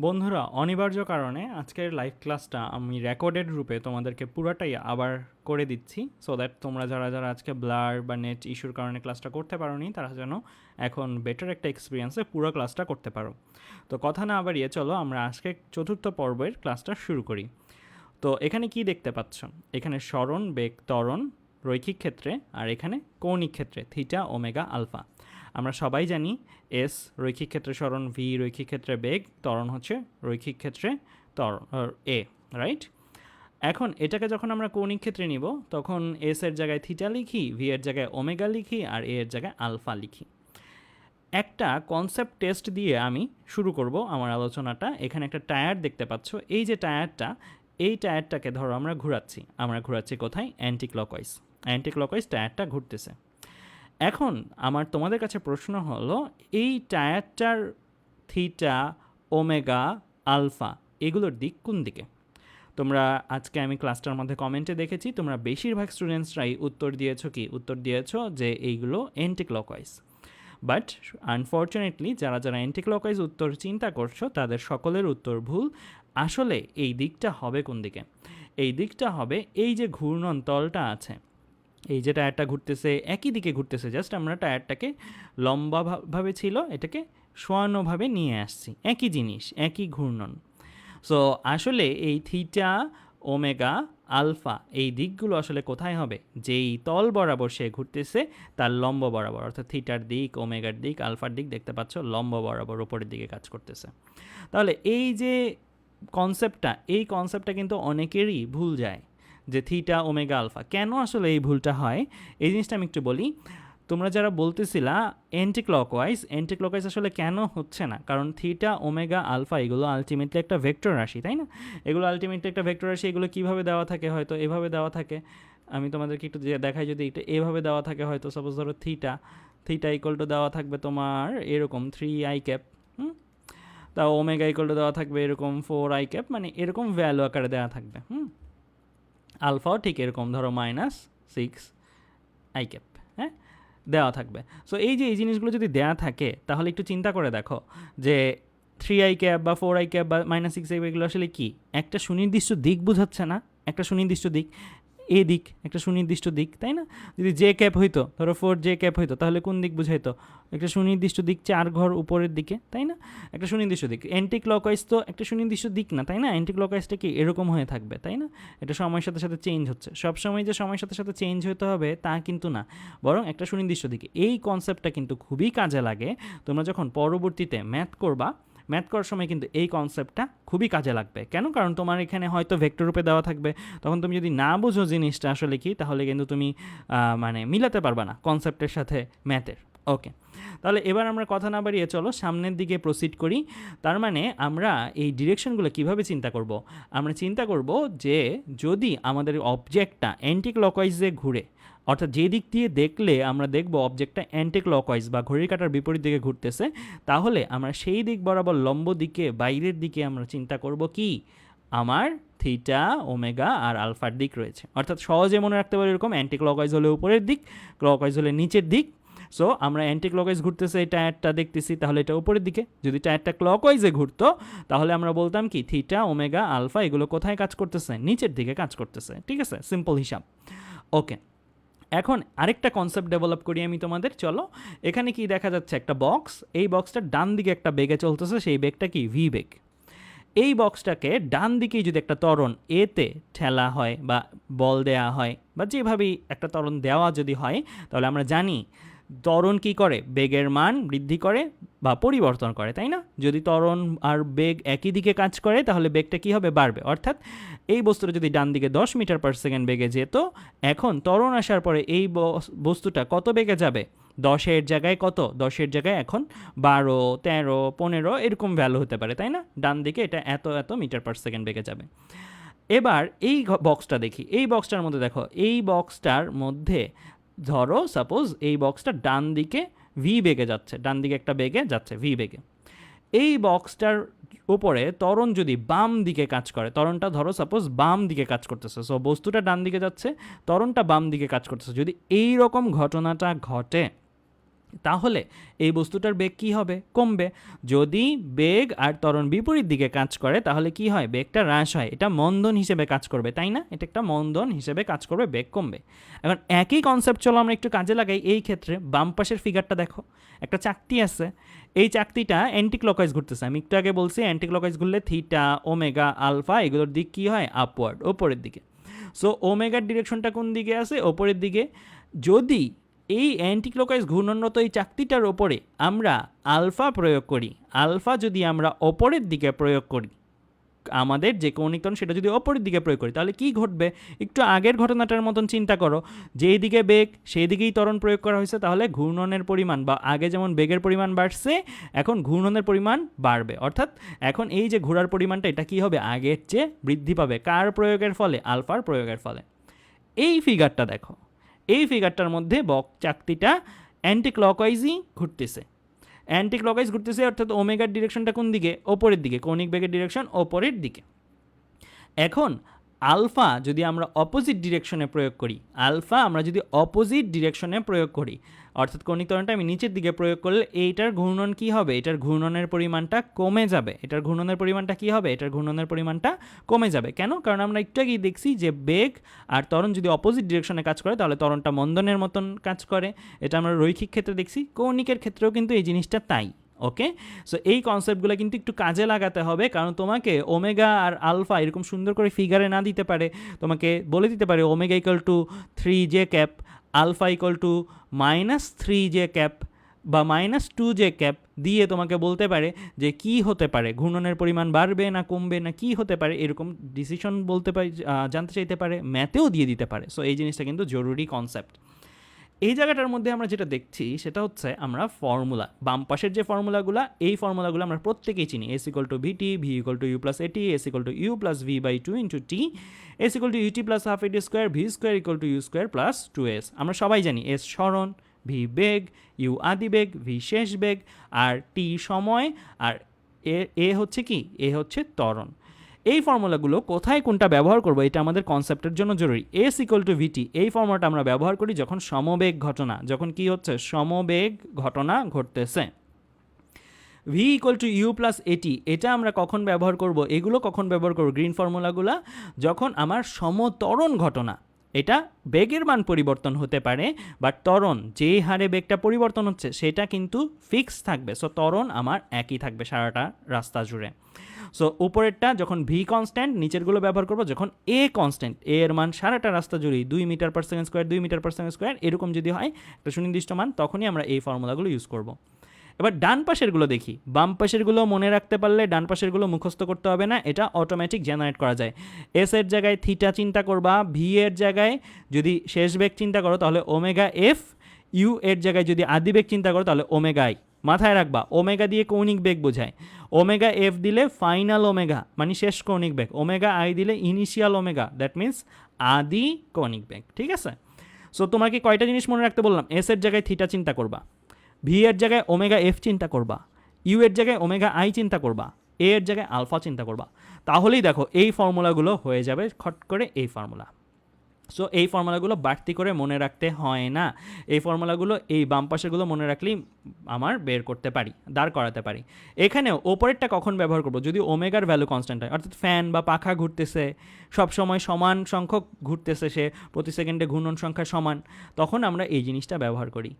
বন্ধুরা, অনিবার্য কারণে আজকের লাইভ ক্লাসটা আমি রেকর্ডেড রূপে তোমাদেরকে পুরাটাই আবার করে দিচ্ছি, সো দ্যাট তোমরা যারা যারা আজকে ব্লার বা নেট ইস্যুর কারণে ক্লাসটা করতে পারোনি তারা যেন এখন বেটার একটা এক্সপিরিয়েন্সে পুরো ক্লাসটা করতে পারো। তো কথা না বাড়িয়ে চলো আমরা আজকে চতুর্থ পর্বের ক্লাসটা শুরু করি। তো এখানে কি দেখতে পাচ্ছ? এখানে সরণ, বেগ, ত্বরণ রৈখিক ক্ষেত্রে, আর এখানে কৌণিক ক্ষেত্রে থিটা, ওমেগা, আলফা। আমরা সবাই জানি এস রৈখিক ক্ষেত্রে সরণ, ভি রৈখিক ক্ষেত্রে বেগ, ত্বরণ হচ্ছে রৈখিক ক্ষেত্রে ত্বরণ এ, রাইট? এখন এটাকে যখন আমরা কৌণিক ক্ষেত্রে নিব তখন এস এর জায়গায় থিটা লিখি, ভি এর জায়গায় ওমেগা লিখি, আর এ এর জায়গায় আলফা লিখি। একটা কনসেপ্ট টেস্ট দিয়ে আমি শুরু করব আমার আলোচনাটা। এখানে একটা টায়ার দেখতে পাচ্ছ, এই যে টায়ারটা, এই টায়ারটাকে ধরো আমরা ঘোরাচ্ছি কোথায়? অ্যান্টি ক্লকওয়াইজ টায়ারটা ঘুরতেছে। এখন আমার তোমাদের কাছে প্রশ্ন হলো, এই টায়ারটার থিটা, ওমেগা, আলফা এগুলোর দিক কোন দিকে? তোমরা আজকে আমি ক্লাসটার মধ্যে কমেন্টে দেখেছি তোমরা বেশিরভাগ স্টুডেন্টসরাই উত্তর দিয়েছো যে এইগুলো অ্যান্টি ক্লকওয়াইজ। বাট আনফর্চুনেটলি যারা যারা অ্যান্টি ক্লকওয়াইজ উত্তর চিন্তা করছো তাদের সকলের উত্তর ভুল। আসলে এই দিকটা হবে কোন দিকে? এই দিকটা হবে এই যে ঘূর্ণন তলটা আছে, এই যে টায়ারটা ঘুরতেছে একই দিকে ঘুরতেছে, জাস্ট আমরা টায়ারটাকে লম্বাভাবে ছিল এটাকে শোয়ানোভাবে নিয়ে আসছি, একই জিনিস, একই ঘূর্ণন। সো আসলে এই থিটা, ওমেগা, আলফা এই দিকগুলো আসলে কোথায় হবে? যেই তল বরাবর সে ঘুরতেছে তার লম্ব বরাবর, অর্থাৎ থিটার দিক, ওমেগার দিক, আলফার দিক দেখতে পাচ্ছ লম্ব বরাবর ওপরের দিকে কাজ করতেছে। তাহলে এই যে এই কনসেপ্টটা কিন্তু অনেকেরই ভুল যায় যে থিটা, ওমেগা, আলফা। কেন আসলে এই ভুলটা হয় এই জিনিসটা আমি একটু বলি। তোমরা যারা বলতেছিলা অ্যান্টি ক্লকওয়াইজ আসলে কেন হচ্ছে না? কারণ থিটা, ওমেগা, আলফা এগুলো আলটিমেটলি একটা ভেক্টর রাশি, তাই না? এগুলো আলটিমেটলি একটা ভেক্টর রাশি, এগুলো কীভাবে দেওয়া থাকে? হয়তো এভাবে দেওয়া থাকে। আমি তোমাদেরকে একটু দেখাই, যদি এটা এভাবে দেওয়া থাকে, হয়তো সাপোজ ধরো থিটা ইকুয়াল টু দেওয়া থাকবে তোমার এরকম 3i ক্যাপ, তা ওমেগা ইকুয়াল টু দেওয়া থাকবে এরকম 4i ক্যাপ, মানে এরকম ভ্যালু আকারে দেওয়া থাকবে। আলফাও ঠিক এরকম ধরো -6i ক্যাপ, হ্যাঁ, দেওয়া থাকবে। সো এই যে এই জিনিসগুলো যদি দেওয়া থাকে তাহলে একটু চিন্তা করে দেখো যে 3i ক্যাপ বা 4i ক্যাপ বা -6i এগুলো আসলে কি একটা সুনির্দিষ্ট দিক বোঝাচ্ছে না? একটা সুনির্দিষ্ট দিক, এ দিক একটা সুনির্দিষ্ট দিক, তাই না? যদি জে ক্যাপ হইতো, ধরো 4j ক্যাপ হইতো, তাহলে কোন দিক বুঝাইতো? একটা সুনির্দিষ্ট দিক, 4 ঘর উপরের দিকে, তাই না? একটা সুনির্দিষ্ট দিক। অ্যান্টি ক্লকওয়াইজ তো একটা সুনির্দিষ্ট দিক না, তাই না? অ্যান্টি ক্লকওয়াইজটা কি এরকম হয়ে থাকবে, তাই না? এটা সময়ের সাথে সাথে চেঞ্জ হচ্ছে, সবসময় যে সময়ের সাথে সাথে চেঞ্জ হতে হবে তা কিন্তু না, বরং একটা সুনির্দিষ্ট দিকে। এই কনসেপ্টটা কিন্তু খুবই কাজে লাগে তোমরা যখন পরবর্তীতে ম্যাথ করার সময়, কিন্তু এই কনসেপ্টটা খুবই কাজে লাগবে। কেন? কারণ তোমার এখানে হয়তো ভেক্টর রূপে দেওয়া থাকবে, তখন তুমি যদি না বুঝো জিনিসটা আসলে কি, তাহলে কিন্তু তুমি মানে মিলাতে পারবে না কনসেপ্টের সাথে ম্যাথের। ওকে, তাহলে এবার আমরা কথা না বাড়িয়ে চলো সামনের দিকে প্রসিড করি। তার মানে আমরা এই ডিরেকশনগুলো কিভাবে চিন্তা করব? আমরা চিন্তা করব যে যদি আমাদের অবজেক্টটা অ্যান্টি ক্লকওয়াইজে ঘুরে, অর্থাৎ যে দিক দিয়ে দেখলে আমরা দেখব অবজেক্টটা অ্যান্টি ক্লকওয়াইজ বা ঘড়ির কাঁটার বিপরীত দিকে ঘুরতেছে, তাহলে আমরা সেই দিক বরাবর লম্ব দিকে, বাইরের দিকে আমরা চিন্তা করব কি আমার থিটা, ওমেগা আর আলফার দিক রয়েছে। অর্থাৎ সহজে মনে রাখতে পারি এরকম, অ্যান্টি ক্লকওয়াইজ হলে উপরের দিক, ক্লকওয়াইজ হলে নিচের দিক। সো আমরা অ্যান্টি ক্লকওয়াইজ ঘুরতেছে এই টায়ারটা দেখতেছি, তাহলে এটা উপরের দিকে। যদি টায়ারটা ক্লকওয়াইজে ঘুরতো তাহলে আমরা বলতাম কি থিটা, ওমেগা, আলফা এগুলো কোথায় কাজ করতেছে? নিচের দিকে কাজ করতেছে। ঠিক আছে, সিম্পল হিসাব। ওকে, এখন আরেকটা কনসেপ্ট ডেভেলপ করি আমি তোমাদের। চলো, এখানে কি দেখা যাচ্ছে? একটা বক্স, এই বক্সটার ডান দিকে একটা বেগে চলতেছে, সেই বেগটা কি? ভি বেগ। এই বক্সটাকে ডান দিকেই যদি একটা ত্বরণ এতে ঠেলা হয় বা বল দেয়া হয় বা যেভাবেই একটা ত্বরণ দেওয়া যদি হয়, তাহলে আমরা জানি ত্বরণ কি করে? বেগের মান বৃদ্ধি করে বা পরিবর্তন করে, তাই না? যদি ত্বরণ আর বেগ একই দিকে কাজ করে তাহলে বেগটা কি হবে? বাড়বে। অর্থাৎ এই বস্তুটা যদি ডান দিকে 10 মিটার পার সেকেন্ড বেগে যেত, এখন ত্বরণ আসার পরে এই বস্তুটা কত বেগে যাবে? 10-এর জায়গায় কত? 10-এর জায়গায় এখন 12, 13, 15 এরকম ভ্যালু হতে পারে, তাই না? ডান দিকে এটা এত এত মিটার পার সেকেন্ড বেগে যাবে। এবার এই বক্সটা দেখি, এই বক্সটার মধ্যে দেখো, এই বক্সটার মধ্যে ধরো সাপোজ এই বক্সটা ডান দিকে ভি বেগে যাচ্ছে, ডান দিকে একটা বেগে যাচ্ছে ভি বেগে। এই বক্সটার উপরে ত্বরণ যদি বাম দিকে কাজ করে, ত্বরণটা ধরো সাপোজ বাম দিকে কাজ করতেছে, সো বস্তুটা ডান দিকে যাচ্ছে, ত্বরণটা বাম দিকে কাজ করতেছে। যদি এই রকম ঘটনাটা ঘটে তাহলে এই বস্তুটার বেগ কি হবে? কমবে। যদি বেগ আর ত্বরণ বিপরীত দিকে কাজ করে তাহলে কি হয়? বেগটা হ্রাস হয়। এটা মন্দন হিসেবে কাজ করবে, তাই না? এটা একটা মন্দন হিসেবে কাজ করবে, বেগ কমবে। এখন একই কনসেপ্ট চলো আমরা একটু কাজে লাগাই। এই ক্ষেত্রে বাম পাশের ফিগারটা দেখো, একটা চাকতি আছে। এই চাকতিটা অ্যান্টি ক্লকওয়াইজ ঘুরতেছে। আমি একটু আগে বলছি অ্যান্টি ক্লকওয়াইজ ঘুরলে থিটা, ওমেগা, আলফা এগুলোর দিক কী হয়? আপওয়ার্ড, ওপরের দিকে। সো ওমেগার ডিরেকশনটা কোন দিকে আছে? ওপরের দিকে। যদি এই অ্যান্টি ক্লকওয়াইজ ঘূর্ণনরত এই চাকতিটার ওপরে আমরা আলফা প্রয়োগ করি, আলফা যদি আমরা ওপরের দিকে প্রয়োগ করি, আমাদের যে কৌণিক ত্বরণ সেটা যদি অপরের দিকে প্রয়োগ করি তাহলে কি ঘটবে? একটু আগের ঘটনাটার মতন চিন্তা করো, যেই দিকে বেগ সেই দিকেই ত্বরণ প্রয়োগ করা হয়েছে, তাহলে ঘূর্ণনের পরিমাণ বা আগে যেমন বেগের পরিমাণ বাড়ছে এখন ঘূর্ণনের পরিমাণ বাড়বে। অর্থাৎ এখন এই যে ঘোরার পরিমাণটা এটা কি হবে? আগের চেয়ে বৃদ্ধি পাবে। কার প্রয়োগের ফলে? আলফার প্রয়োগের ফলে। এই ফিগারটা দেখো, এই ফিগারটার মধ্যে চাকতিটা অ্যান্টি ক্লকওয়াইজই ঘুরতেছে। অ্যান্টি ক্লকওয়াইজ ঘুরতেছে অর্থাৎ ওমেগার ডিরেকশনটা কোন দিকে? ওপরের দিকে। কৌণিক বেগের ডিরেকশন ওপরের দিকে। এখন আলফা যদি আমরা অপোজিট ডিরেকশনে প্রয়োগ করি, আলফা আমরা যদি অপোজিট ডিরেকশনে প্রয়োগ করি, অর্থাৎ কৌণিক ত্বরণটা আমি নিচের দিকে প্রয়োগ করলে এইটার ঘূর্ণন কি হবে? এটার ঘূর্ণনের পরিমাণটা কমে যাবে। এটার ঘূর্ণনের পরিমাণটা কি হবে? এটার ঘূর্ণনের পরিমাণটা কমে যাবে। কেন? কারণ আমরা একটু আগেই দেখছি যে বেগ আর ত্বরণ যদি অপোজিট ডিরেকশনে কাজ করে তাহলে ত্বরণটা মন্দনের মতন কাজ করে। এটা আমরা রৈখিক ক্ষেত্রে দেখছি, কৌণিকের ক্ষেত্রেও কিন্তু এই জিনিসটা তাই। ওকে, সো এই কনসেপ্টগুলো কিন্তু একটু কাজে লাগাতে হবে, কারণ তোমাকে ওমেগা আর আলফা এরকম সুন্দর করে ফিগারে না দিতে পারে। তোমাকে বলে দিতে পারে omega equal to 3j cap, alpha equal to -3j cap বা -2j ক্যাপ দিয়ে তোমাকে বলতে পারে যে কি হতে পারে, ঘূর্ণনের পরিমাণ বাড়বে না কমবে না কি হতে পারে, এরকম ডিসিশন বলতে পারে, জানতে চাইতে পারে, ম্যাথেও দিয়ে দিতে পারে। সো এই জিনিসটা কিন্তু জরুরি কনসেপ্ট। এই জায়গাটার মধ্যে আমরা যেটা দেখছি সেটা হচ্ছে আমরা ফর্মুলা, বাম পাশের যে ফর্মুলাগুলো, এই ফর্মুলাগুলো আমরা প্রত্যেকেই চিনি। S equal to vt, v equal to u plus at, s equal to u plus v by 2 into t, s equal to ut plus half at square, v square equal to u square plus 2s। আমরা সবাই জানি S সরণ, V beg, you আদি বেগ, V শেষ বেগ, আর টি সময়, আর এ হচ্ছে কি? এ হচ্ছে ত্বরণ। এই ফর্মুলাগুলো কোথায় কোনটা ব্যবহার করব এটা আমাদের কনসেপ্টের জন্য জরুরি। এস ইকুয়াল টু ভিটি এই ফর্মুলাটা আমরা ব্যবহার করি যখন সমবেগ ঘটনা, যখন কি হচ্ছে? সমবেগ ঘটনা ঘটতেছে। V equal to u plus at এটা আমরা কখন ব্যবহার করব? এগুলো কখন ব্যবহার করব? গ্রিন ফর্মুলাগুলো যখন আমার সমত্বরণ ঘটনা, এটা বেগের মান পরিবর্তন হতে পারে বাট ত্বরণ যে হারে বেগটা পরিবর্তন হচ্ছে সেটা কিন্তু ফিক্স থাকবে। সো ত্বরণ আমার একই থাকবে সারাটা রাস্তা জুড়ে। সো উপরেরটা যখন ভি কনস্ট্যান্ট, নিচেরগুলো ব্যবহার করবো যখন এ কনস্ট্যান্ট, এর মান সারাটা রাস্তা জুড়েই 2 metre per second square, 2 metre per second square এরকম যদি হয় একটা সুনির্দিষ্ট মান, তখনই আমরা এই ফর্মুলাগুলো ইউজ করব। এবার ডান পাশেরগুলো দেখি। বাম পাশেরগুলো মনে রাখতে পারলে ডান পাশেরগুলো মুখস্থ করতে হবে না, এটা অটোমেটিক জেনারেট করা যায়। এস এর জায়গায় থিটা চিন্তা করবা, ভি এর জায়গায় যদি শেষ বেগ চিন্তা করো তাহলে ওমেগা এফ, ইউ এর জায়গায় যদি আদি বেগ চিন্তা করো তাহলে ওমেগা আই। মাথায় রাখবা ওমেগা দিয়ে কৌণিক বেগ বোঝায়, ওমেগা এফ দিলে ফাইনাল ওমেগা মানে শেষ কৌণিক বেগ, ওমেগা আই দিলে ইনিশিয়াল ওমেগা, দ্যাট মিন্স আদি কৌণিক বেগ। ঠিক আছে? সো তোমাকে কয়টা জিনিস মনে রাখতে বললাম? এস এর জায়গায় থিটা চিন্তা করবা, ভি এর জায়গায় ওমেগা এফ চিন্তা করবা, ইউ এর জায়গায় ওমেগা আই চিন্তা করবা, এ এর জায়গায় আলফা চিন্তা করবা। তাহলেই দেখো এই ফর্মুলাগুলো হয়ে যাবে খট করে এই ফর্মুলা। সো এই ফর্মুলাগুলো বাড়তি করে মনে রাখতে হয় না, এই ফর্মুলাগুলো এই বাম পাশেরগুলো মনে রাখলেই আমার বের করতে পারি, দাঁড় করাতে পারি। এখানেও ওপরেরটা কখন ব্যবহার করব? যদি ওমেগার ভ্যালু কনস্ট্যান্ট হয়, অর্থাৎ ফ্যান বা পাখা ঘুরতেছে সবসময় সমান সংখ্যক ঘুরতেছে, সে প্রতি সেকেন্ডে ঘূর্ণন সংখ্যা সমান, তখন আমরা এই জিনিসটা ব্যবহার করি।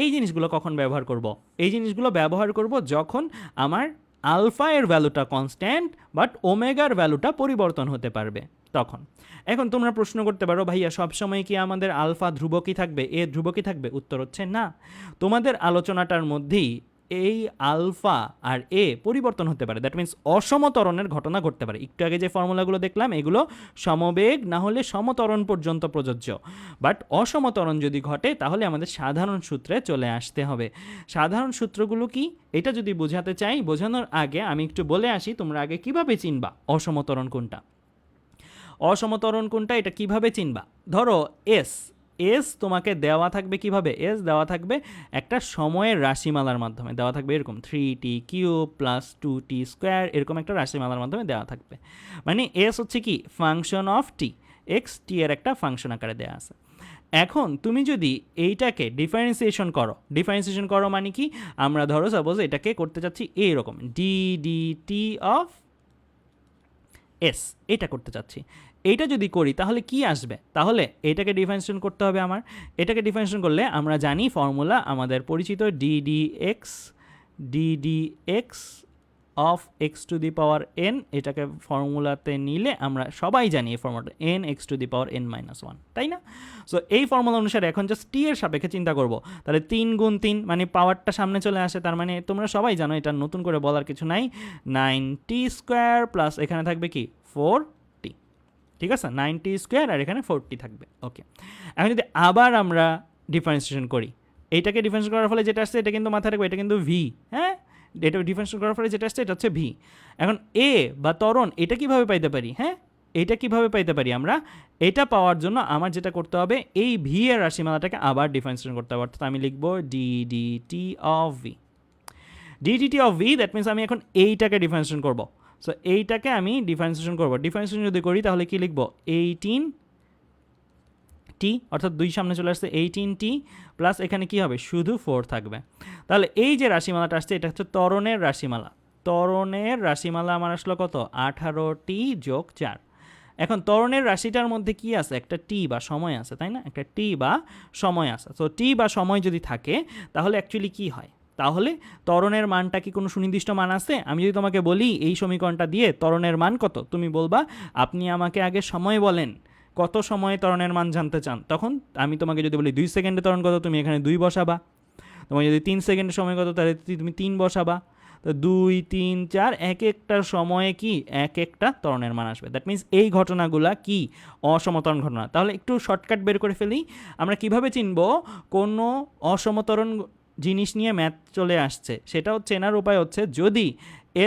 এই জিনিসগুলো কখন ব্যবহার করব? এই জিনিসগুলো ব্যবহার করব যখন আমার আলফা এর ভ্যালুটা কনস্ট্যান্ট বাট ওমেগার ভ্যালুটা পরিবর্তন হতে পারবে তখন। এখন তোমরা প্রশ্ন করতে পারো, ভাইয়া সবসময় কি আমাদের আলফা ধ্রুবকই থাকবে, এ ধ্রুবকই থাকবে? উত্তর হচ্ছে না। তোমাদের আলোচনাটার মধ্যেই এই আলফা আর এ পরিবর্তন হতে পারে, দ্যাট মিন্স অসমতরণের ঘটনা ঘটতে পারে। একটু আগে যে ফর্মুলাগুলো দেখলাম এগুলো সমবেগ না হলে সমতরণ পর্যন্ত প্রযোজ্য, বাট অসমতরণ যদি ঘটে তাহলে আমাদের সাধারণ সূত্রে চলে আসতে হবে। সাধারণ সূত্রগুলো কি এটা যদি বোঝাতে চাই, বোঝানোর আগে আমি একটু বলে আসি তোমরা আগে কিভাবে চিনবা অসমতরণ কোনটা, অসমতরণ কোনটা এটা কিভাবে চিনবা। ধরো এস, এস তোমাকে দেওয়া থাকবে কিভাবে? এস দেওয়া থাকবে একটা সময়ের রাশিমালার মাধ্যমে, দেওয়া থাকবে এরকম 3t cube plus 2t square, এরকম একটা রাশিমালার মাধ্যমে দেওয়া থাকবে। মানে এস হচ্ছে কি? ফাংশন অফ টি, এক্স টি এর একটা ফাংশন আকারে দেওয়া আছে। এখন তুমি যদি এইটাকে ডিফারেন্সিয়েশন করো মানে কি, আমরা ধরো সাপোজ এটাকে করতে চাচ্ছি এইরকম D d t of S, এটা করতে চাচ্ছি। এইটা যদি করি তাহলে কি আসবে, তাহলে এটাকে ডিফারেন্সিয়েশন করতে হবে আমার। এটাকে ডিফারেন্সিয়েশন করলে আমরা জানি ফর্মুলা আমাদের পরিচিত D D x of x to the power N, এটাকে ফর্মুলাতে নিলে আমরা সবাই জানি এই ফর্মুলাটা N x to the power N minus one, তাই না? সো এই ফর্মুলা অনুসারে এখন জাস্ট টি এর সাপেক্ষে চিন্তা করব, তাহলে 3 গুণ 3 মানে পাওয়ারটা সামনে চলে আসে, তার মানে তোমরা সবাই জানো, এটা নতুন করে বলার কিছু নাই, 9t স্কোয়ার প্লাস এখানে থাকবে কি 4t, ঠিক আছে? 9t স্কোয়ার আর এখানে 4t থাকবে। ওকে, এখন যদি আবার আমরা ডিফারেন্সিয়েশন করি, এইটাকে ডিফারেন্সিয়েশন করার ফলে যেটা আসছে এটা কিন্তু মাথায় রাখবো, এটা কিন্তু ভি, হ্যাঁ, এটা ডিফারেন্সিয়েশন করার ফলে যেটা আসছে এটা হচ্ছে ভি। এখন এ বা ত্বরণ এটা কিভাবে পাইতে পারি, হ্যাঁ, এটা কিভাবে পাইতে পারি আমরা, এটা পাওয়ার জন্য আমার যেটা করতে হবে এই ভি এর রাশিমালাটাকে আবার ডিফারেন্সিয়েশন করতে হবে, অর্থাৎ আমি লিখবো D d t of V, D d t of V, that means আমি এখন এইটাকে ডিফারেন্সিয়েশন করব। সো এইটাকে আমি ডিফারেন্সিয়েশন করব, ডিফারেন্সিয়েশন যদি করি তাহলে কি লিখবো 18t, অর্থাৎ 2 সামনে চলে আসছে 18t প্লাস এখানে কি হবে শুধু 4 থাকবে। তাহলে এই যে রাশিমালাটা আসছে এটা হচ্ছে ত্বরণের রাশিমালা, ত্বরণের রাশিমালা আমার আসলো কত 18t যোগ 4। এখন ত্বরণের রাশিটার মধ্যে কি আছে, একটা টি বা সময় আছে, তাই না? একটা টি বা সময় আছে। সো টি বা সময় যদি থাকে তাহলে অ্যাকচুয়ালি কি হয়, তাহলে ত্বরণের মানটা কি কোনো সুনির্দিষ্ট মান আছে? আমি যদি তোমাকে বলি এই সমীকরণটা দিয়ে ত্বরণের মান কত, তুমি বলবা আপনি আমাকে আগে সময় বলেন, কত সময়ে ত্বরণের মান জানতে চান, তখন আমি তোমাকে যদি বলি 2 সেকেন্ডে ত্বরণ কত, তুমি এখানে 2 বসাবা। তোমার যদি 3 সেকেন্ডের সময় কত, তাহলে তুমি 3 বসাবা। তো 2 3 4 এক একটা সময়ে কি এক একটা ত্বরণের মান আসবে। দ্যাট মিনস এই ঘটনাগুলা কি অসমতরণ ঘটনা। তাহলে একটু শর্টকাট বের করে ফেলি, আমরা কিভাবে চিনব কোনো অসমতরণ জিনিস নিয়ে ম্যাথ চলে আসছে, সেটাও চেনার উপায় হচ্ছে যদি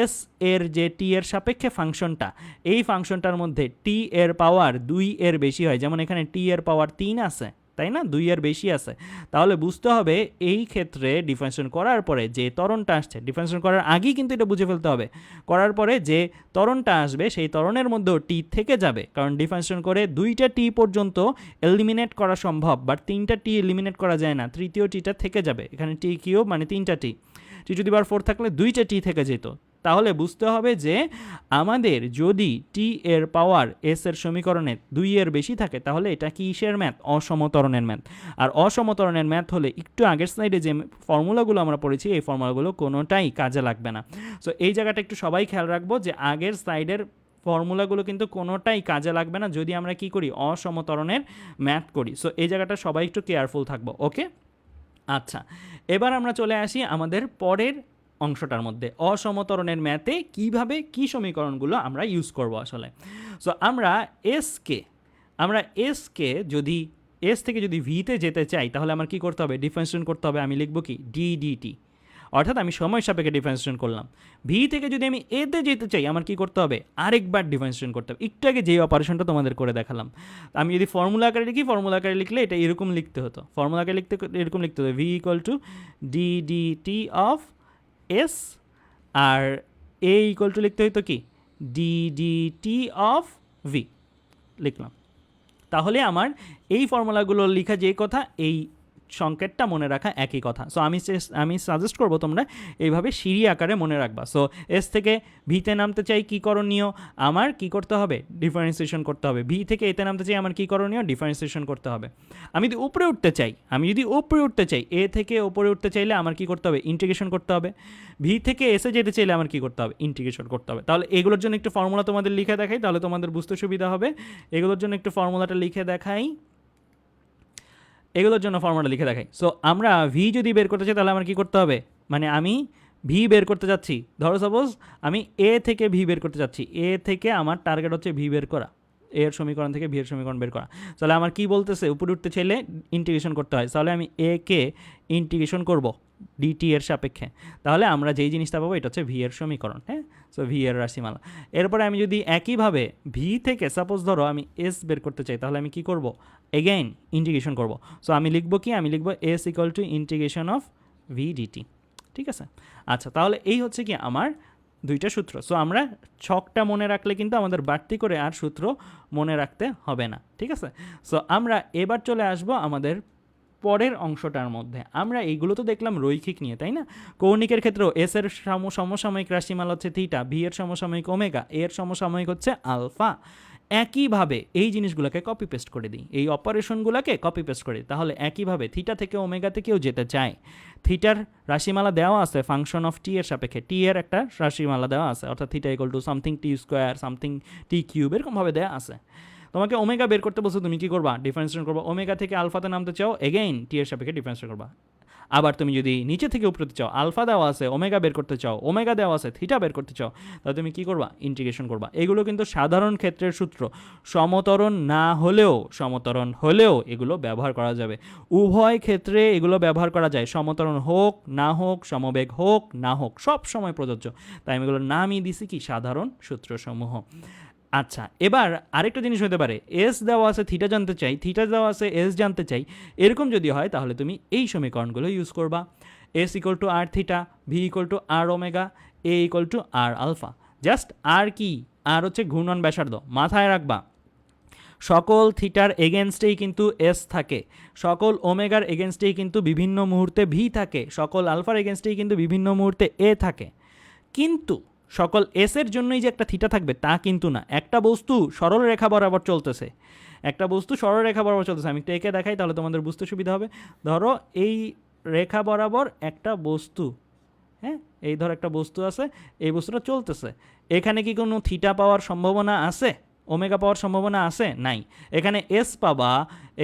এস এর যে টি এর সাপেক্ষে ফাংশনটা, এই ফাংশনটার মধ্যে টি এর পাওয়ার 2 এর বেশি হয়, যেমন এখানে টি এর পাওয়ার 3 আছে, তাই না, 2 এর বেশি আছে, তাহলে বুঝতে হবে এই ক্ষেত্রে ডিফারেন্সিয়েশন করার পরে যে ত্বরণটা আসছে, ডিফারেন্সিয়েশন করার আগেই কিন্তু এটা বুঝে ফেলতে হবে, করার পরে যে ত্বরণটা আসবে সেই ত্বরণের মধ্যেও টি থেকে যাবে, কারণ ডিফারেন্সিয়েশন করে 2টা টি পর্যন্ত এলিমিনেট করা সম্ভব, বাট 3টা টি এলিমিনেট করা যায় না, তৃতীয় টিটা থেকে যাবে। এখানে টি কিউব মানে 3টা টি, টি টু দি পাওয়ার 4 থাকলে 2টা টি থেকে যেত। তাহলে বুঝতে হবে যে আমাদের যদি টি এর পাওয়ার এস এর সমীকরণে 2 এর বেশি থাকে তাহলে এটা কিসের ম্যাথ, অসমতরণের ম্যাথ। আর অসমতরণের ম্যাথ হলে একটু আগের স্লাইডে যে ফর্মুলাগুলো আমরা পড়েছি এই ফর্মুলাগুলো কোনোটাই কাজে লাগবে না। সো এই জায়গাটা একটু সবাই খেয়াল রাখবো যে আগের স্লাইডের ফর্মুলাগুলো কিন্তু কোনোটাই কাজে লাগবে না যদি আমরা কি করি, অসমতরণের ম্যাথ করি। সো এই জায়গাটা সবাই একটু কেয়ারফুল থাকবো, ওকে? আচ্ছা, এবার আমরা চলে আসি আমাদের পরের অংশটার মধ্যে, অসমতরণের ম্যাথে কিভাবে কি সমীকরণগুলো আমরা ইউজ করব আসলে। সো আমরা এসকে যদি এস থেকে যদি ভিতে যেতে চাই তাহলে আমার কি করতে হবে, ডিফারেন্সিয়েশন করতে হবে। আমি লিখব কি ডি ডিটি, অর্থাৎ আমি সময় সাপেক্ষে ডিফারেন্সিয়েশন করলাম। ভি থেকে যদি আমি এতে যেতে চাই আমার কি করতে হবে, আরেকবার ডিফারেন্সিয়েশন করতে হবে। একটু আগে যে অপারেশনটা তোমাদের করে দেখালাম, আমি যদি ফর্মুলা আকারে লিখি, ফর্মুলা আকারে লিখলে এটা এরকম লিখতে হতো, ফর্মুলা আকারে লিখতে এরকম লিখতে হতো v equal to d d t of s, আর এ ইকুয়াল টু লিখতে হতো কি d d t of v, লিখলাম। তাহলে আমার এই ফর্মুলাগুলো লেখা যে কথা, এই সংকেতটা মনে রাখা একই কথা। সো আমি সাজেস্ট করবো তোমরা এইভাবে সিঁড়ি আকারে মনে রাখবা। সো এস থেকে ভিতে নামতে চাই কী করণীয়, আমার কি করতে হবে, ডিফারেন্সিয়েশন করতে হবে। ভি থেকে এতে নামতে চাই আমার কী করণীয়, ডিফারেন্সিয়েশন করতে হবে। আমি যদি উপরে উঠতে চাই এ থেকে উপরে উঠতে চাইলে আমার কি করতে হবে, ইন্টিগ্রেশন করতে হবে। ভি থেকে এসে যেতে চাইলে আমার কি করতে হবে, ইন্টিগ্রেশন করতে হবে। তাহলে এগুলোর জন্য একটু ফর্মুলা তোমাদের লিখে দেখাই, তাহলে তোমাদের বুঝতে সুবিধা হবে। এগুলোর জন্য একটু ফর্মুলাটা লিখে দেখাই, এগুলোর জন্য ফর্মুলা লিখে দেখাই। সো আমরা ভি যদি বের করতে চাই তাহলে আমার কী করতে হবে, মানে আমি ভি বের করতে যাচ্ছি, ধরো সাপোজ আমি এ থেকে ভি বের করতে যাচ্ছি, এ থেকে আমার টার্গেট হচ্ছে ভি বের করা, এর সমীকরণ থেকে ভি এর সমীকরণ বের করা। তাহলে আমার কি বলতেছে, উপরে উঠতে চাইলে ইন্টিগ্রেশন করতে হয়, তাহলে আমি এ কে ইন্টিগ্রেশন করব ডিটি এর সাপেক্ষে, তাহলে আমরা যেই জিনিসটা পাবো এটা হচ্ছে ভি এর সমীকরণ। হ্যাঁ, সো ভি এর রাশিমালা। এরপরে আমি যদি একইভাবে ভি থেকে সাপোজ ধরো আমি এস বের করতে চাই তাহলে আমি কি করব, এগেইন ইন্টিগ্রেশন করব। সো আমি লিখব কি, আমি লিখব s equal to integration of v dt, ঠিক আছে? আচ্ছা, তাহলে এই হচ্ছে কি আমার দুইটা সূত্র। সো আমরা ছকটা মনে রাখলে কিন্তু আমাদের বাড়তি করে আর সূত্র মনে রাখতে হবে না, ঠিক আছে? সো আমরা এবার চলে আসব আমাদের পরের অংশটার মধ্যে। আমরা এইগুলো তো দেখলাম রৈখিক নিয়ে, তাই না? কৌণিকের ক্ষেত্রেও এস এর সমসাময়িক রাশিমালা হচ্ছে থিটা, ভি এর সমসাময়িক ওমেগা, এর সমসাময়িক হচ্ছে আলফা। একইভাবে এই জিনিসগুলোকে কপি পেস্ট করে দিই, এই অপারেশনগুলোকে কপি পেস্ট করে দিই, তাহলে একইভাবে থিটা থেকে ওমেগাতে কেউ যেতে চায়, থিটার রাশিমালা দেওয়া আছে ফাংশন অফ টি এর সাপেক্ষে, টি এর একটা রাশিমালা দেওয়া আছে, অর্থাৎ theta equal to something T square something T cube, এরকমভাবে দেওয়া আছে। তোমাকে ওমেগা বের করতে বলছো, তুমি কি করবা? ডিফারেন্সিয়েশন করবা। ওমেগা থেকে আলফাতে নামতে চাও, এগেইন টি এর সাপেক্ষে ডিফারেন্সিয়েশন করবা। আবার তুমি যদি নিচে থেকে উপরে চাও, আলফা দেওয়া আছে, ওমেগা বের করতে চাও, ওমেগা দেওয়া আছে, থিটা বের করতে চাও, তাহলে তুমি কি করবা? ইন্টিগ্রেশন করবা। এগুলো কিন্তু সাধারণ ক্ষেত্রের সূত্র, সমতরণ না হলেও সমতরণ হলেও এগুলো ব্যবহার করা যাবে। উভয় ক্ষেত্রে এগুলো ব্যবহার করা যায়, সমতরণ হোক না হোক, সমবেগ হোক না হোক, সব সময় প্রযোজ্য। তাই আমি এগুলোর নামই দিছি কি? সাধারণ সূত্রসমূহ। আচ্ছা, এবার আরেকটা জিনিস হতে পারে, এস দেওয়া আছে থিটা জানতে চাই, থিটা দেওয়া আছে এস জানতে চাই, এরকম যদি হয় তাহলে তুমি এই সমীকরণগুলো ইউজ করবা। S equal to r theta, v equal to r omega, a equal to r alpha. Just r কি? আর হচ্ছে ঘূর্ণন ব্যাসার্ধ। মাথায় রাখবা সকল থিটার এগেনস্টেই কিন্তু এস থাকে, সকল ওমেগার এগেনস্টেই কিন্তু বিভিন্ন মুহূর্তে ভি থাকে, সকল আলফার এগেনস্টেই কিন্তু বিভিন্ন মুহূর্তে এ থাকে। কিন্তু সকল এসের জন্যই যে একটা থিটা থাকবে তা কিন্তু না। একটা বস্তু সরল রেখা বরাবর চলতেছে, একটা বস্তু সরল রেখা বরাবর চলতেছে। আমি একটু এঁকে দেখাই, তাহলে তোমাদের বুঝতে সুবিধা হবে। ধরো এই রেখা বরাবর একটা বস্তু, হ্যাঁ, এই ধর একটা বস্তু আছে, এই বস্তুটা চলতেছে। এখানে কি কোনো থিটা পাওয়ার সম্ভাবনা আছে? ওমেগা পাওয়ার সম্ভাবনা আছে? নাই। এখানে এস পাবা,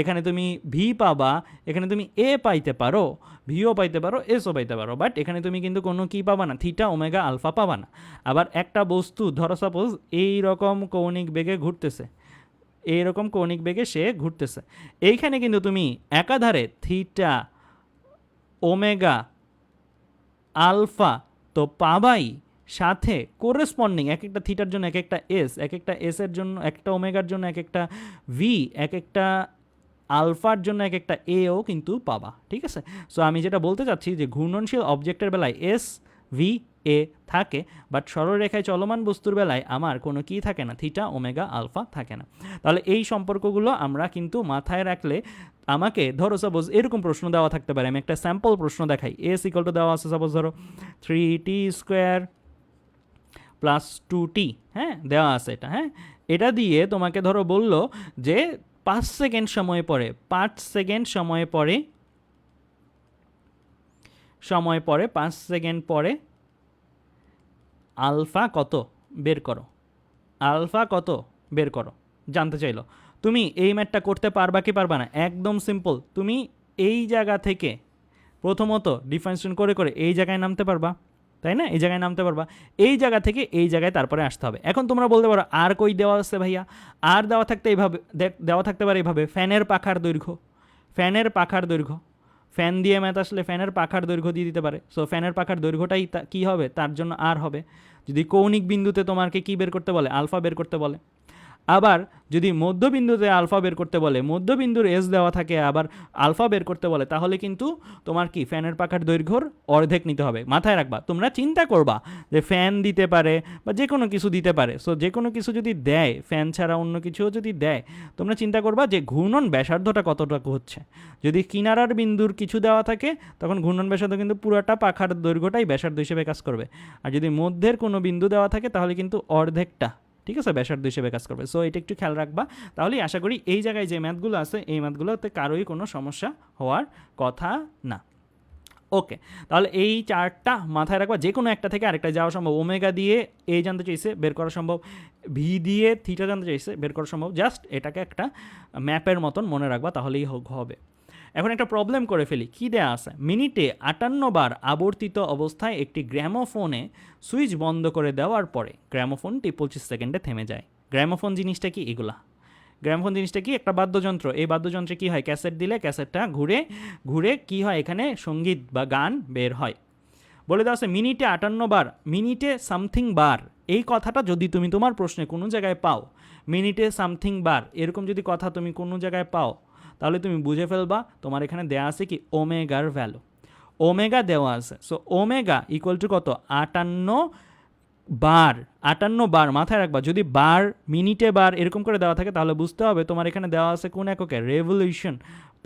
এখানে তুমি ভি পাবা, এখানে তুমি এ পাইতে পারো, ভিও পাইতে পারো, এসও পাইতে পারো, বাট এখানে তুমি কিন্তু কোনো কি পাবা না? থিটা ওমেগা আলফা পাবা না। আবার একটা বস্তু ধরো সাপোজ এইরকম কৌণিক বেগে ঘুরতেছে, এইরকম কৌণিক বেগে সে ঘুরতেছে, এইখানে কিন্তু তুমি একাধারে থিটা ওমেগা আলফা তো পাবাই, সাথে কোরেসপন্ডিং এক একটা থিটার জন্য এক একটা এস, এক একটা এসের জন্য একটা ওমেগার জন্য এক একটা ভি, এক একটা আলফার জন্য এক একটা এও কিন্তু পাবা, ঠিক আছে? সো আমি যেটা বলতে চাচ্ছি যে ঘূর্ণনশীল অবজেক্টের বেলায় এস ভি এ থাকে, বাট সরলরেখায় চলমান বস্তুর বেলায় আমার কোনো কি থাকে না? থিটা ওমেগা আলফা থাকে না। তাহলে এই সম্পর্কগুলো আমরা কিন্তু মাথায় রাখলে, আমাকে ধরো সাপোজ এরকম প্রশ্ন দেওয়া থাকতে পারে, আমি একটা স্যাম্পল প্রশ্ন দেখাই। এস ইকুয়াল টু দেওয়া আছে সাপোজ ধরো 3t স্কোয়ার প্লাস 2t, হ্যাঁ, দেওয়া আছে এটা, হ্যাঁ। এটা দিয়ে তোমাকে ধরো বললো যে 5 সেকেন্ড সময় পরে, 5 সেকেন্ড সময় পরে 5 সেকেন্ড পরে আলফা কত বের করো, আলফা কত বের করো জানতে চাইলো। তুমি এই ম্যাথটা করতে পারবা কি পারবা না? একদম সিম্পল। তুমি এই জায়গা থেকে প্রথমত ডিফারেন্সিয়েশন করে করে এই জায়গায় নামতে পারবা, তাই না? এই জায়গায় নামতে পারবা, এই জায়গা থেকে এই জায়গায় তারপরে আসতে হবে। এখন তোমরা বলতে পারো আর কই দেওয়া আছে ভাইয়া? আর দেওয়া থাকতে এইভাবে দেওয়া থাকতে পারে এইভাবে, ফ্যানের পাখার দৈর্ঘ্য, ফ্যানের পাখার দৈর্ঘ্য, ফ্যান দিয়ে ম্যাথ আসলে ফ্যানের পাখার দৈর্ঘ্য দিয়ে দিতে পারে। সো ফ্যানের পাখার দৈর্ঘ্যটাই কী হবে? তার জন্য আর হবে। যদি কৌণিক বিন্দুতে তোমাকে কী বের করতে বলে? আলফা বের করতে বলে। আবার যদি মধ্যবিন্দুতে আলফা বের করতে বলে, মধ্যবিন্দুর এস দেওয়া থাকে, আবার আলফা বের করতে বলে, তাহলে কিন্তু তোমার কি ফ্যানের পাখার দৈর্ঘ্যর অর্ধেক নিতে হবে। মাথায় রাখবা, তোমরা চিন্তা করবা যে ফ্যান দিতে পারে বা যে কোনো কিছু দিতে পারে। সো যে কোনো কিছু যদি দেয়, ফ্যান ছাড়া অন্য কিছুও যদি দেয়, তোমরা চিন্তা করবা যে ঘূর্ণন ব্যাসার্ধটা কতটুকু হচ্ছে। যদি কিনারার বিন্দুর কিছু দেওয়া থাকে, তখন ঘূর্ণন ব্যাসার্ধ কিন্তু পুরোটা পাখার দৈর্ঘ্যটাই ব্যাসার্ধ হিসেবে কাজ করবে। আর যদি মধ্যের কোনো বিন্দু দেওয়া থাকে, তাহলে কিন্তু অর্ধেকটা, ঠিক আছে, ব্যাসার্ধ হিসেবে কাজ করবে। সো এটা একটু খেয়াল রাখবা, তাহলেই আশা করি এই জায়গায় যে ম্যাথগুলো আছে এই ম্যাথগুলোতে কারোই কোনো সমস্যা হওয়ার কথা না। ওকে, তাহলে এই চারটা মাথায় রাখবা, যে কোনো একটা থেকে আরেকটা যাওয়া সম্ভব। ওমেগা দিয়ে এ জানতে চাইছে, বের করা সম্ভব। ভি দিয়ে থিটা জানতে চাইছে, বের করা সম্ভব। জাস্ট এটাকে একটা ম্যাপের মতন মনে রাখবা, তাহলেই হবে। এখন একটা প্রবলেম করে ফেলি। কী দেয়া আছে? মিনিটে 58 বার আবর্তিত অবস্থায় একটি গ্র্যামোফোনে সুইচ বন্ধ করে দেওয়ার পরে গ্র্যামোফোনটি 25 সেকেন্ডে থেমে যায়। গ্র্যামোফোন জিনিসটা কি? এগুলা গ্র্যামোফোন জিনিসটা কি? একটা বাদ্যযন্ত্র। এই বাদ্যযন্ত্রে কি হয়? ক্যাসেট দিলে ক্যাসেটটা ঘুরে ঘুরে কি হয়? এখানে সঙ্গীত বা গান বের হয়। বলে দেওয়া আছে মিনিটে 58 বার, মিনিটে সামথিং বার। এই কথাটা যদি তুমি তোমার প্রশ্নে কোনো জায়গায় পাও, মিনিটে সামথিং বার এরকম যদি কথা তুমি কোনো জায়গায় পাও, তাহলে তুমি বুঝে ফেলবা তোমার এখানে দেওয়া আছে কি? ওমেগার ভ্যালু। ওমেগা দেওয়া আছে। সো ওমেগা ইকুয়াল টু কত? 58 বার, 58 বার, মাথায় রাখবা। যদি বার, মিনিটে বার এরকম করে দেওয়া থাকে তাহলে বুঝতে হবে তোমার এখানে দেওয়া আছে কোন এককে, রেভলিউশন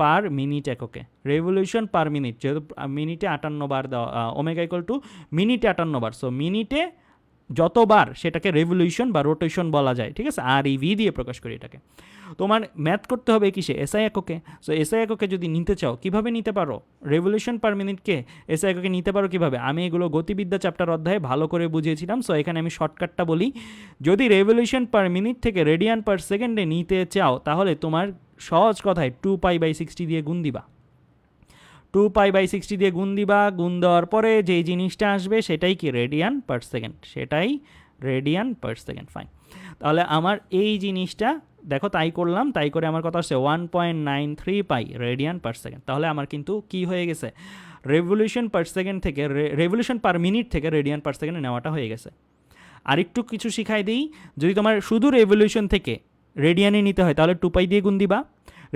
পার মিনিট এককে, রেভলিউশন পার মিনিট, যেহেতু মিনিটে 58 বার দেওয়া, ওমেগা ইকুয়াল টু মিনিটে 58 বার, সো মিনিটে যতবার সেটাকে রেভলিউশন বা রোটেশন বলা যায়, ঠিক আছে, আর ইভি দিয়ে প্রকাশ করি এটাকে। তোমার ম্যাথ করতে হবে কিসে, এসআই এককে। সো এসআই এককে যদি নিতে চাও কিভাবে নিতে পারো, রেভলিউশন পার মিনিটকে এসআই এককে নিতে পারো কিভাবে, আমি এগুলো গতিবিদ্যা চ্যাপ্টার অধ্যায়ে ভালো করে বুঝিয়েছিলাম। সো এখানে আমি শর্টকাটটা বলি, যদি রেভলিউশন পার মিনিট থেকে রেডিয়ান পার সেকেন্ডে নিতে চাও তাহলে তোমার সহজ কথায় 2π/60 দিয়ে গুণ দিবা, 2π/60 দিয়ে গুণ দিবা। গুণ দেওয়ার পরে যেই জিনিসটা আসবে সেটাই কি, রেডিয়ান পার সেকেন্ড, সেটাই রেডিয়ান পার সেকেন্ড। ফাইন, তাহলে আমার এই জিনিসটা দেখো তাই করলাম, তাই করে আমার কথা হচ্ছে 1.93 পাই রেডিয়ান পার সেকেন্ড। তাহলে আমার কিন্তু কি হয়ে গেছে, রেভলিউশন পার সেকেন্ড থেকে, রেভলিউশন পার মিনিট থেকে রেডিয়ান পার সেকেন্ডে নেওয়াটা হয়ে গেছে। আরেকটু কিছু শিখাই দিই, যদি তোমার শুধু রেভলিউশন থেকে রেডিয়ানে নিতে হয় তাহলে 2π দিয়ে গুণ দিবা,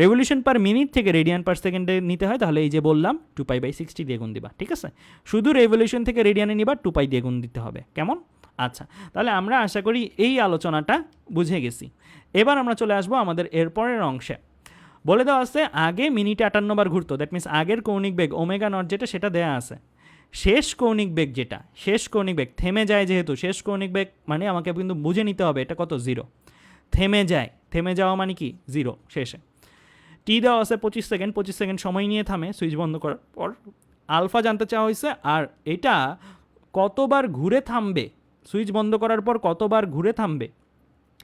রেভলিউশন পার মিনিট থেকে রেডিয়ান পার সেকেন্ডে নিতে হয় তাহলে এই যে বললাম 2π/60 দিয়ে গুণ দিবা, ঠিক আছে। শুধু রেভলিউশন থেকে রেডিয়ানে নিবা 2π দিয়ে গুণ দিতে হবে, কেমন? আচ্ছা, তাহলে আমরা আশা করি এই আলোচনাটা বুঝে গেছি। এবার আমরা চলে আসবো আমাদের এরপরের অংশে। বলে দেওয়া আছে আগে মিনিটে 58 বার ঘুরতো, দ্যাট মিনস আগের কৌণিক বেগ ওমেগা নট যেটা সেটা দেয়া আছে, শেষ কৌণিক বেগ যেটা, শেষ কৌণিক বেগ থেমে যায়, যেহেতু শেষ কৌণিক বেগ মানে আমাকে কিন্তু বুঝে নিতে হবে এটা কত, 0। থেমে যায়, থেমে যাওয়া মানে কি 0 শেষে। টি দেওয়া আছে 25 সেকেন্ড, 25 সেকেন্ড সময় নিয়ে থামে সুইচ বন্ধ করার পর। আলফা জানতে চাওয়া হয়েছে, আর এটা কতবার ঘুরে থামবে, সুইচ বন্ধ করার পর কতবার ঘুরে থামবে।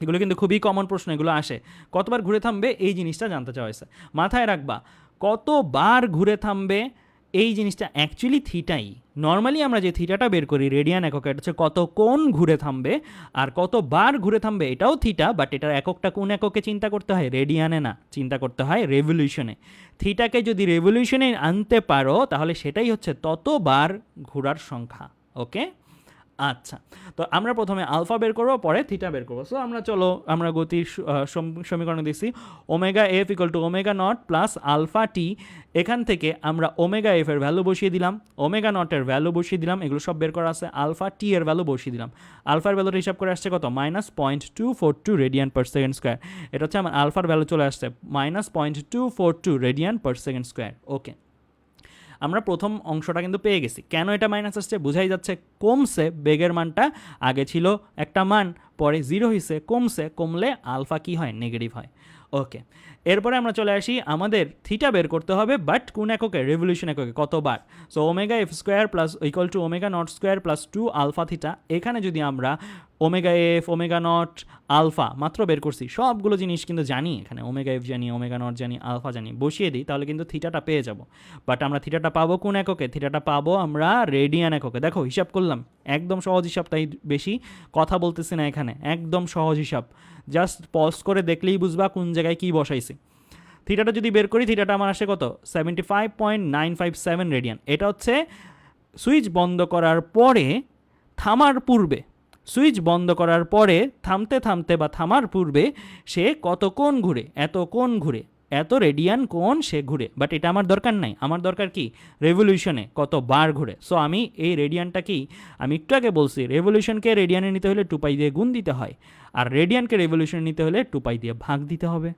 এগুলো কিন্তু খুবই কমন প্রশ্ন, এগুলো আসে, কতবার ঘুরে থামবে এই জিনিসটা জানতে চাওয়া হয়েছে। মাথায় রাখবা কতবার ঘুরে থামবে এই জিনিসটা অ্যাকচুয়ালি থিটাই। নর্মালি আমরা যে থিটাটা বের করি রেডিয়ান এককে, এটা হচ্ছে কত কোণ ঘুরে থামবে, আর কতবার ঘুরে থামবে এটাও থিটা, বাট এটার এককটা কোন এককে চিন্তা করতে হয়, রেডিয়ানে না, চিন্তা করতে হয় রেভলিউশনে। থিটাকে যদি রেভলিউশনে আনতে পারো তাহলে সেটাই হচ্ছে ততবার ঘোরার সংখ্যা। ওকে, আচ্ছা, তো আমরা প্রথমে আলফা বের করবো, পরে থিটা বের করবো। সো আমরা চলো আমরা গতির সমীকরণ দিচ্ছি, omega f equal to omega naught plus alpha t. এখান থেকে আমরা ওমেগা এফ এর ভ্যালু বসিয়ে দিলাম, ওমেগা নটের ভ্যালু বসিয়ে দিলাম, এগুলো সব বের করা আছে। আলফা টি এর ভ্যালু বসিয়ে দিলাম, আলফার ভ্যালুটা হিসাব করে আসছে কত, -0.242 রেডিয়ান পার সেকেন্ড স্কোয়ার। এটা হচ্ছে আমার আলফার ভ্যালু চলে আসছে -0.242 রেডিয়ান পার সেকেন্ড স্কোয়ার। ওকে, আমরা প্রথম অংশটা কিন্তু পেয়ে গেছি। কেন এটা মাইনাস আসছে বুঝাই যাচ্ছে, কমছে বেগের মানটা, আগে ছিল একটা মান, পরে 0 হয়েছে, কমছে, কমলে আলফা কি হয়, নেগেটিভ হয়। ওকে, এরপরে আমরা চলে আসি, আমাদের থিটা বের করতে হবে, বাট কোন এককে, রেভলিউশন এককে, কতবার। So omega f square plus equal to omega naught square plus 2 alpha theta. এখানে যদি আমরা omega f, omega naught, alpha মাত্র বের করছি, সবগুলো জিনিস কিন্তু জানি, এখানে ওমেগা এফ জানি, ওমেগা নট জানি, আলফা জানি, বসিয়ে দিই তাহলে কিন্তু থিটাটা পেয়ে যাব। বাট আমরা থিটাটা পাবো কোন এককে, থিটাটা পাবো আমরা রেডিয়ান এককে। দেখো হিসাব করলাম, একদম সহজ হিসাব, তাই বেশি কথা বলতেছি না এখানে, একদম সহজ হিসাব, জাস্ট পজ করে দেখলেই বুঝবা কোন জায়গায় কী বসাইছি। থিটাটা যদি বের করি, থিটাটা আমার আসে কত, 75.957 রেডিয়ান। এটা হচ্ছে সুইচ বন্ধ করার পরে থামার পূর্বে, সুইচ বন্ধ করার পরে থামতে থামতে বা থামার পূর্বে সে কত কোণ ঘুরে, এত কোণ ঘুরে, এত রেডিয়ান কোণ সে ঘুরে। বাট এটা আমার দরকার নাই, আমার দরকার কি, রেভলিউশনে কত বার ঘুরে। সো আমি এই রেডিয়ানটা কি, আমি একটু আগে বলছি রেভলিউশনকে রেডিয়ানে নিতে হলে 2π দিয়ে গুণ দিতে হয়, আর রেডিয়ানকে রেভলিউশনে নিতে হলে 2π দিয়ে ভাগ দিতে হবে।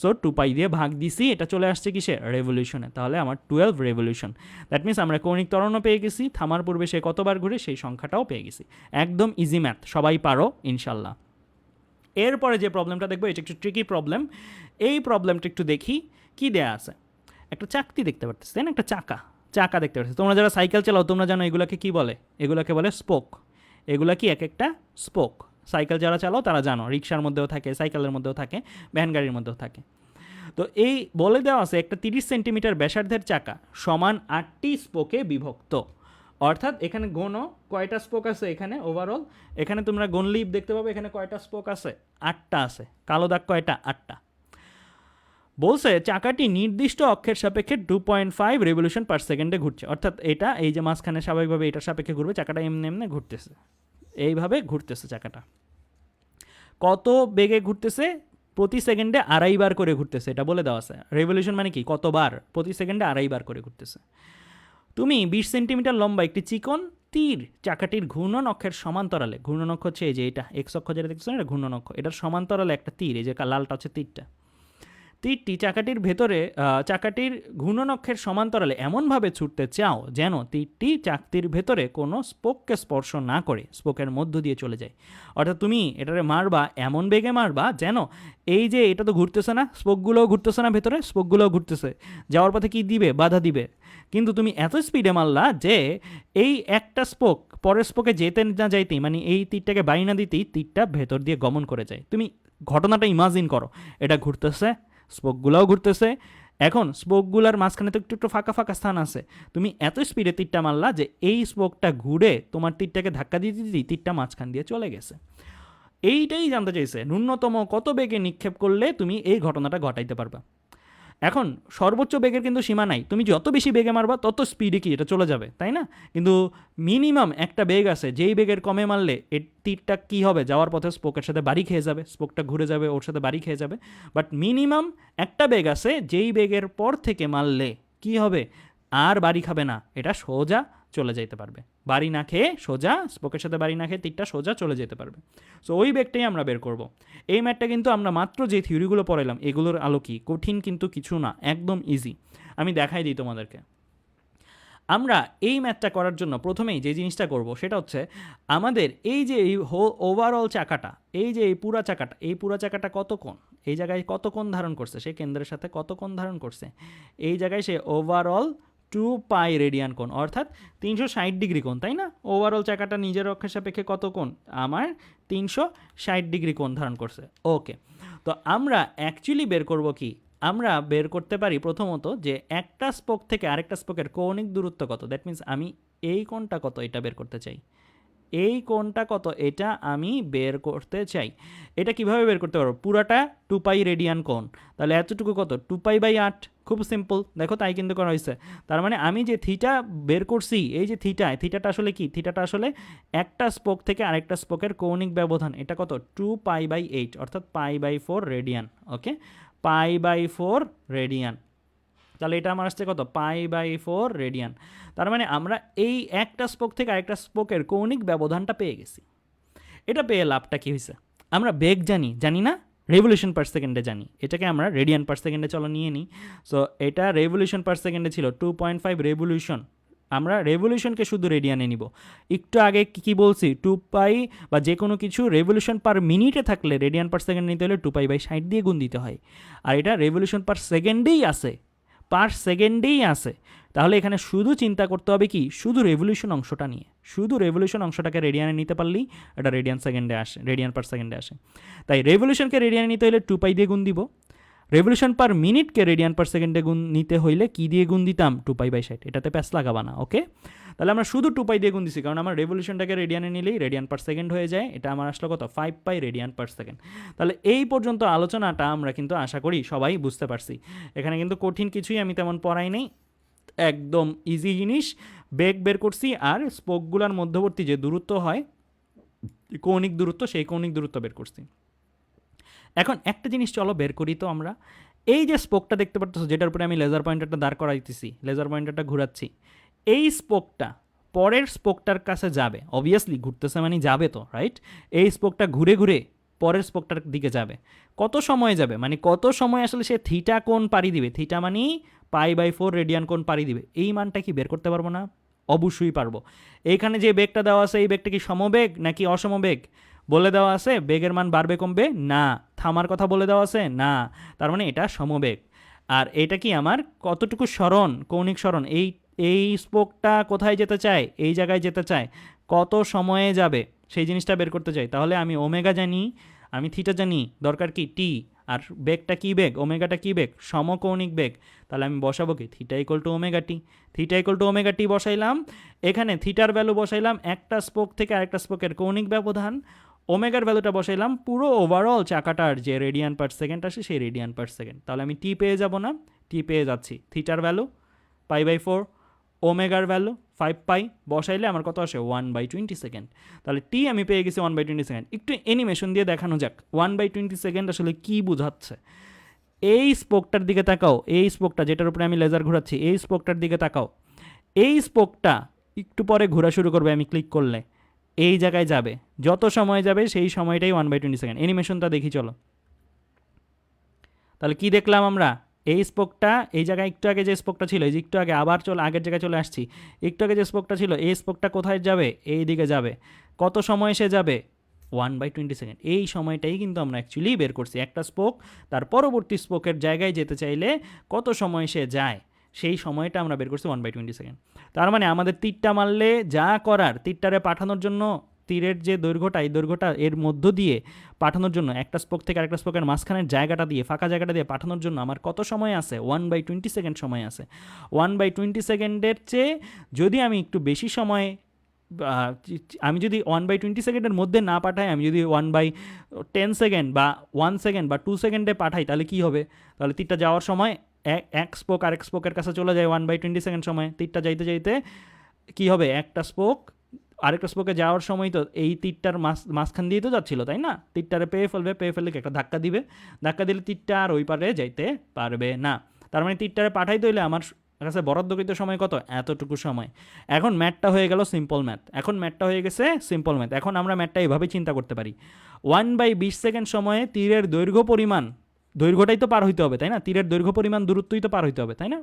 সো 2π দিয়ে ভাগ দিছি, এটা চলে আসছে কিসে, রেভলিউশনে। তাহলে আমার 12 রেভলিউশন। দ্যাট মিনস আমরা কৌণিক ত্বরণও পেয়ে গেছি, থামার পূর্বে সে কতবার ঘুরে সেই সংখ্যাটাও পেয়ে গেছি। একদম ইজি ম্যাথ, সবাই পারো ইনশাল্লাহ। এরপরে যে প্রবলেমটা দেখবো এটা একটু ট্রিকি প্রবলেম। এই প্রবলেমটা একটু দেখি কি দেয়া আছে। একটা চাকতি দেখতে পারতেছি, তাই না, একটা চাকা দেখতে পাচ্ছি। তোমরা যারা সাইকেল চালাও তোমরা জানো এগুলাকে কি বলে, এগুলাকে বলে স্পোক। এগুলা কি এক একটা স্পোক। সাইকেল যারা চালাও তারা জানো, রিক্সার মধ্যেও থাকে, সাইকেলের মধ্যেও থাকে, ভ্যান গাড়ির মধ্যেও থাকে। তো এই বলে দেওয়া আছে একটা 30 সেন্টিমিটার ব্যাসার্ধের চাকা সমান 8টি স্পোকে বিভক্ত। অর্থাৎ এখানে গোনো কয়টা স্পোক আছে, এখানে ওভারঅল এখানে তোমরা গনলিপ দেখতে পাবে, এখানে কয়টা স্পোক আছে, 8টা আছে। কালো দাগ কয়টা, 8টা। বলছে চাকাটি নির্দিষ্ট অক্ষের সাপেক্ষে 2.5 রেভলিউশন পার সেকেন্ডে ঘুরছে। অর্থাৎ এটা এই যে মাঝখানে স্বাভাবিকভাবে এটার সাপেক্ষে ঘুরবে, চাকাটা এমনি এমনি ঘুরতেছে, এইভাবে ঘুরতেছে চাকাটা। কত বেগে ঘুরতেছে, প্রতি সেকেন্ডে 2.5 বার করে ঘুরতেছে, এটা বলে দেওয়া আছে। রেভলিউশন মানে কি, কতবার, প্রতি সেকেন্ডে 2.5 বার করে ঘুরতেছে। তুমি 20 সেন্টিমিটার লম্বা একটি চিকন তীর চাকাটির ঘূর্ণন অক্ষের সমান্তরালে, ঘূর্ণন অক্ষ হচ্ছে এই যে এটা এক্স অক্ষ যেটা দেখছেন এটা ঘূর্ণন অক্ষ, এটার সমান্তরালে একটা তীর, এই যে লালটা হচ্ছে তীরটা, তীরটি চাকাটির ভেতরে চাকাটির ঘূর্ণন অক্ষের সমান্তরালে এমনভাবে ছুটতে চাও যেন তীরটি চাকতির ভেতরে কোনো স্পোককে স্পর্শ না করে স্পোকের মধ্য দিয়ে চলে যায়। অর্থাৎ তুমি এটারে মারবা এমন বেগে মারবা যেন এই যে এটা তো ঘুরতেছে না, স্পোকগুলোও ঘুরতেছে না, ভেতরে স্পোকগুলোও ঘুরতেছে, যাওয়ার পথে কি দিবে, বাধা দিবে, কিন্তু তুমি এত স্পিডে মারলা যে এই একটা স্পোক পরের স্পোকে যেতে না যাইতেই, মানে এই তীরটাকে বাড়ি না দিতেই তীরটা ভেতর দিয়ে গমন করে যায়। তুমি ঘটনাটা ইমাজিন করো, এটা ঘুরতেছে, স্পোকগুলোও ঘুরতেছে, এখন স্পোকগুলোর মাঝখানে তো একটু একটু ফাঁকা ফাঁকা স্থান আছে, তুমি এত স্পিডে তীরটা মারলা যে এই স্পোকটা ঘুরে তোমার তীরটাকে ধাক্কা দিয়ে দিতেই তীরটা মাঝখান দিয়ে চলে গেছে। এইটাই জানতে চাইছে ন্যূনতম কত বেগে নিক্ষেপ করলে তুমি এই ঘটনাটা ঘটাইতে পারবা। এখন সর্বোচ্চ বেগের কিন্তু সীমা নাই, তুমি যত বেশি বেগে মারবা তত স্পিডে কি এটা চলে যাবে, তাই না? কিন্তু মিনিমাম একটা বেগ আছে, যেই বেগের কমে মারলে এর তীরটা কী হবে, যাওয়ার পথে স্পোকের সাথে বাড়ি খেয়ে যাবে, স্পোকটা ঘুরে যাবে, ওর সাথে বাড়ি খেয়ে যাবে। বাট মিনিমাম একটা বেগ আছে, যেই বেগের পর থেকে মারলে কি হবে, আর বাড়ি খাবে না, এটা সোজা চলে যেতে পারবে, বাড়ি না খেয়ে সোজা, স্পোকের সাথে বাড়ি না খেয়ে তীরটা সোজা চলে যেতে পারবে। সো ওই বেগটাই আমরা বের করব। এই ম্যাথটা কিন্তু আমরা মাত্র যে থিওরিগুলো পড়াইলাম এগুলোর আলোকি, কঠিন কিন্তু কিছু না, একদম ইজি। আমি দেখাই দিই তোমাদেরকে। আমরা এই ম্যাথটা করার জন্য প্রথমেই যে জিনিসটা করব সেটা হচ্ছে আমাদের এই যে এই ওভারঅল চাকাটা, এই যে এই পুরা চাকাটা, এই পুরা চাকাটা কত কোণ, এই জায়গায় কত কোণ ধারণ করছে, সে কেন্দ্রের সাথে কত কোণ ধারণ করছে, এই জায়গায় সে ওভারঅল 2 পাই রেডিয়ান কোণ, অর্থাৎ 360 ডিগ্রি কোণ, তাই না? ওভারঅল চাকাটা নিজের অক্ষের সাপেক্ষে কত কোণ, আমার 360 ডিগ্রি কোণ ধারণ করছে। ওকে, তো আমরা অ্যাকচুয়ালি বের করব কি, আমরা বের করতে পারি প্রথমত যে একটা স্পোক থেকে আরেকটা স্পোকের কৌণিক দূরত্ব কত, দ্যাট মিন্স আমি এই কোণটা কত এটা বের করতে চাই, এই কোণটা কত এটা আমি বের করতে চাই। এটা কিভাবে বের করতে পারবো, পুরাটা 2 পাই রেডিয়ান কোণ, তাহলে এতটুকু কত, 2 পাই বাই 8, খুব সিম্পল, দেখো তাই কিন্তু করা হয়েছে। তার মানে আমি যে থিটা বের করছি, এই যে থিটাটা আসলে কি, থিটাটা আসলে একটা স্পোক থেকে আরেকটা স্পোকের কৌণিক ব্যবধান, এটা কত 2 পাই বাই 8, অর্থাৎ pi by 4 radian. Okay, pi by 4 radian, তাহলে এটা আমার আসছে কত, পাই বাই 4 রেডিয়ান। তার মানে আমরা এই একটা স্পোক থেকে আরেকটা স্পোকের কৌণিক ব্যবধানটা পেয়ে গেছি। এটা পেয়ে লাভটা কী হয়েছে, আমরা বেগ জানি না, রেভলিউশন পার সেকেন্ডে জানি, এটাকে আমরা রেডিয়ান পার সেকেন্ডে চলো নিয়ে নিই। সো এটা রেভলিউশন পার সেকেন্ডে ছিল 2.5 রেভলিউশন, আমরা রেভলিউশনকে শুধু রেডিয়ানে নিব। একটু আগে কী বলছি, 2 পাই বা যে কোনো কিছু রেভলিউশন পার মিনিটে থাকলে রেডিয়ান পার সেকেন্ড নিতে হলে 2 পাই বাই 60 দিয়ে গুণ দিতে হয়, আর এটা রেভলিউশন পার সেকেন্ডেই আছে, পার সেকেন্ডেই আছে। তাহলে এখানে শুধু চিন্তা করতে হবে কি, শুধু রেভলিউশন অংশটা নিয়ে, শুধু রেভলিউশন অংশটাকে রেডিয়ানে নিতে পারলেই এটা রেডিয়ান সেকেন্ডে আসে, রেডিয়ান পার সেকেন্ডে আসে। তাই রেভলিউশনকে রেডিয়ানে নিতে হলে 2 পাই দিয়ে গুণ দিব, রেভলিউশন পার মিনিটকে রেডিয়ান পার সেকেন্ডে গুণ নিতে হইলে কি দিয়ে গুণ দিতাম, 2 পাই বাই 60, এটাতে প্যাস লাগাবা না। ওকে, তাহলে আমরা শুধু 2 পাই দিয়ে গুণ দিছি, কারণ আমার রেভলিউশনটাকে রেডিয়ানে নিলেই রেডিয়ান পার সেকেন্ড হয়ে যায়, এটা আমার আসলো কত, 5 পাই রেডিয়ান পার সেকেন্ড। তাহলে এই পর্যন্ত আলোচনাটা আমরা কিন্তু আশা করি সবাই বুঝতে পারছি, এখানে কিন্তু কঠিন কিছুই আমি তেমন পড়াই নেই, একদম ইজি জিনিস, বেগ বের করছি, আর স্পোকগুলোর মধ্যবর্তী যে দূরত্ব হয় কৌণিক দূরত্ব, সেই কৌণিক দূরত্ব বের করছি। এখন একটা জিনিস চলো বের করি তো আমরা, এই যে স্পোকটা দেখতে পাচ্ছ যেটার উপরে আমি লেজার পয়েন্টারটা দাঁড় করাইতেছি, লেজার পয়েন্টারটা ঘুরাচ্ছি, এই স্পোকটা পরের স্পোকটার কাছে যাবে, অবভিয়াসলি ঘুরতেছে মানে যাবে তো, রাইট? এই স্পোকটা ঘুরে ঘুরে পরের স্পোকটার দিকে যাবে, কত সময় যাবে, মানে কত সময় আসলে সে থিটা কোণ পাড়ি দিবে, থিটা মানে পাই বাই 4 রেডিয়ান কোণ পাড়ি দিবে, এই মানটা কি বের করতে পারবো না? অবশ্যই পারবো। এইখানে যে বেগটা দেওয়া আছে এই বেগটা কি সমবেগ নাকি অসমবেগ বলে দেওয়া আছে, বেগের মান বাড়বে কমবে না, থামার কথা বলে দেওয়া আছে না, তার মানে এটা সমবেগ। আর এটা কি আমার কতটুকু সরণ, কৌণিক সরণ, এই স্পোকটা কোথায় যেতে চায়, এই জায়গায় যেতে চায়, কত সময়ে যাবে সেই জিনিসটা বের করতে চাই। তাহলে আমি ওমেগা জানি, আমি থিটা জানি, দরকার কি টি, আর বেগটা কী বেগ, ওমেগাটা কী বেগ, সমকৌণিক বেগ। তাহলে আমি বসাবো কি, theta equal to omega t, theta equal to omega t বসাইলাম, এখানে থিটার ভ্যালু বসাইলাম একটা স্পোক থেকে আরেকটা স্পোকের কৌণিক ব্যবধান, ওমেগার ভ্যালুটা বসাইলাম পুরো ওভারঅল চাকাটার যে রেডিয়ান পার সেকেন্ড আসে সেই রেডিয়ান পার সেকেন্ড। তাহলে আমি টি পেয়ে যাব না, টি পেয়ে যাচ্ছি, থিটার ভ্যালু পাই বাই 4, ওমেগার ভ্যালু 5 পাই, বসাইলে আমার কত আসে 1/20 সেকেন্ড। তাহলে টি আমি পেয়ে গেছি 1/20 সেকেন্ড। একটু অ্যানিমেশন দিয়ে দেখানো যাক 1/20 সেকেন্ড আসলে কী বোঝাচ্ছে। এই স্পোকটার দিকে তাকাও, এই স্পোকটা যেটার উপরে আমি লেজার ঘোরাচ্ছি, এই স্পোকটার দিকে তাকাও, এই স্পোকটা একটু পরে ঘোরা শুরু করবে আমি ক্লিক করলে, এই জায়গায় যাবে, যত সময় যাবে সেই সময়টাই 1/20 অ্যানিমেশনটা দেখি চলো। তাহলে কি দেখলাম আমরা, এই স্পোকটা এই জায়গায় একটু আগে যে স্পোকটা ছিল, এই যে একটু আগে আবার আগের জায়গায় চলে আসছি, একটু আগে যে স্পোকটা ছিল এই স্পোকটা কোথায় যাবে, এই দিকে যাবে, কত সময় সে যাবে 1/20। এই সময়টাই কিন্তু আমরা অ্যাকচুয়ালি বের করছি। একটা স্পোক তার পরবর্তী স্পোকের জায়গায় যেতে চাইলে কত সময় সে যায় সেই সময়টা আমরা বের করছি 1/20। তার মানে আমাদের তীরটা মারলে যা করার, তীরটারে পাঠানোর জন্য তীরের যে দৈর্ঘ্যটা, এই দৈর্ঘ্যটা এর মধ্য দিয়ে পাঠানোর জন্য, একটা স্পোক থেকে আরেকটা স্পোকের মাঝখানের জায়গাটা দিয়ে, ফাঁকা জায়গাটা দিয়ে পাঠানোর জন্য আমার কত সময় আছে, 1/20 সময় আছে। 1/20 চেয়ে যদি আমি একটু বেশি সময়, আমি যদি 1/20 মধ্যে না পাঠাই, আমি যদি 1/10 বা 1 সেকেন্ড বা 2 সেকেন্ডে পাঠাই, তাহলে কি হবে, তাহলে তীরটা যাওয়ার সময় এক স্পোক আরেক স্পোকের কাছে চলে যায় 1/20 সময়। তীরটা যাইতে যাইতে কী হবে, একটা স্পোক আরেকটা স্পোকে যাওয়ার সময় তো এই তীরটার মাঝখান দিয়ে তো যাচ্ছিল, তাই না? তীরটারে পেয়ে ফেললে একটা ধাক্কা দিবে, ধাক্কা দিলে তীরটা আর ওই পারে যাইতে পারবে না। তার মানে তীরটারে পাঠাইতে হইলে আমার কাছে বরাদ্দকৃত সময় কত, এতটুকু সময়। এখন ম্যাথটা হয়ে গেল সিম্পল ম্যাথ, এখন আমরা ম্যাথটা এইভাবে চিন্তা করতে পারি, 1/20 সময়ে তীরের দৈর্ঘ্য পরিমাণ, দৈর্ঘ্যটাই তো পার হইতে হবে, তাই না? তীরের দৈর্ঘ্য পরিমাণ দূরত্বই তো পার হইতে হবে, তাই না?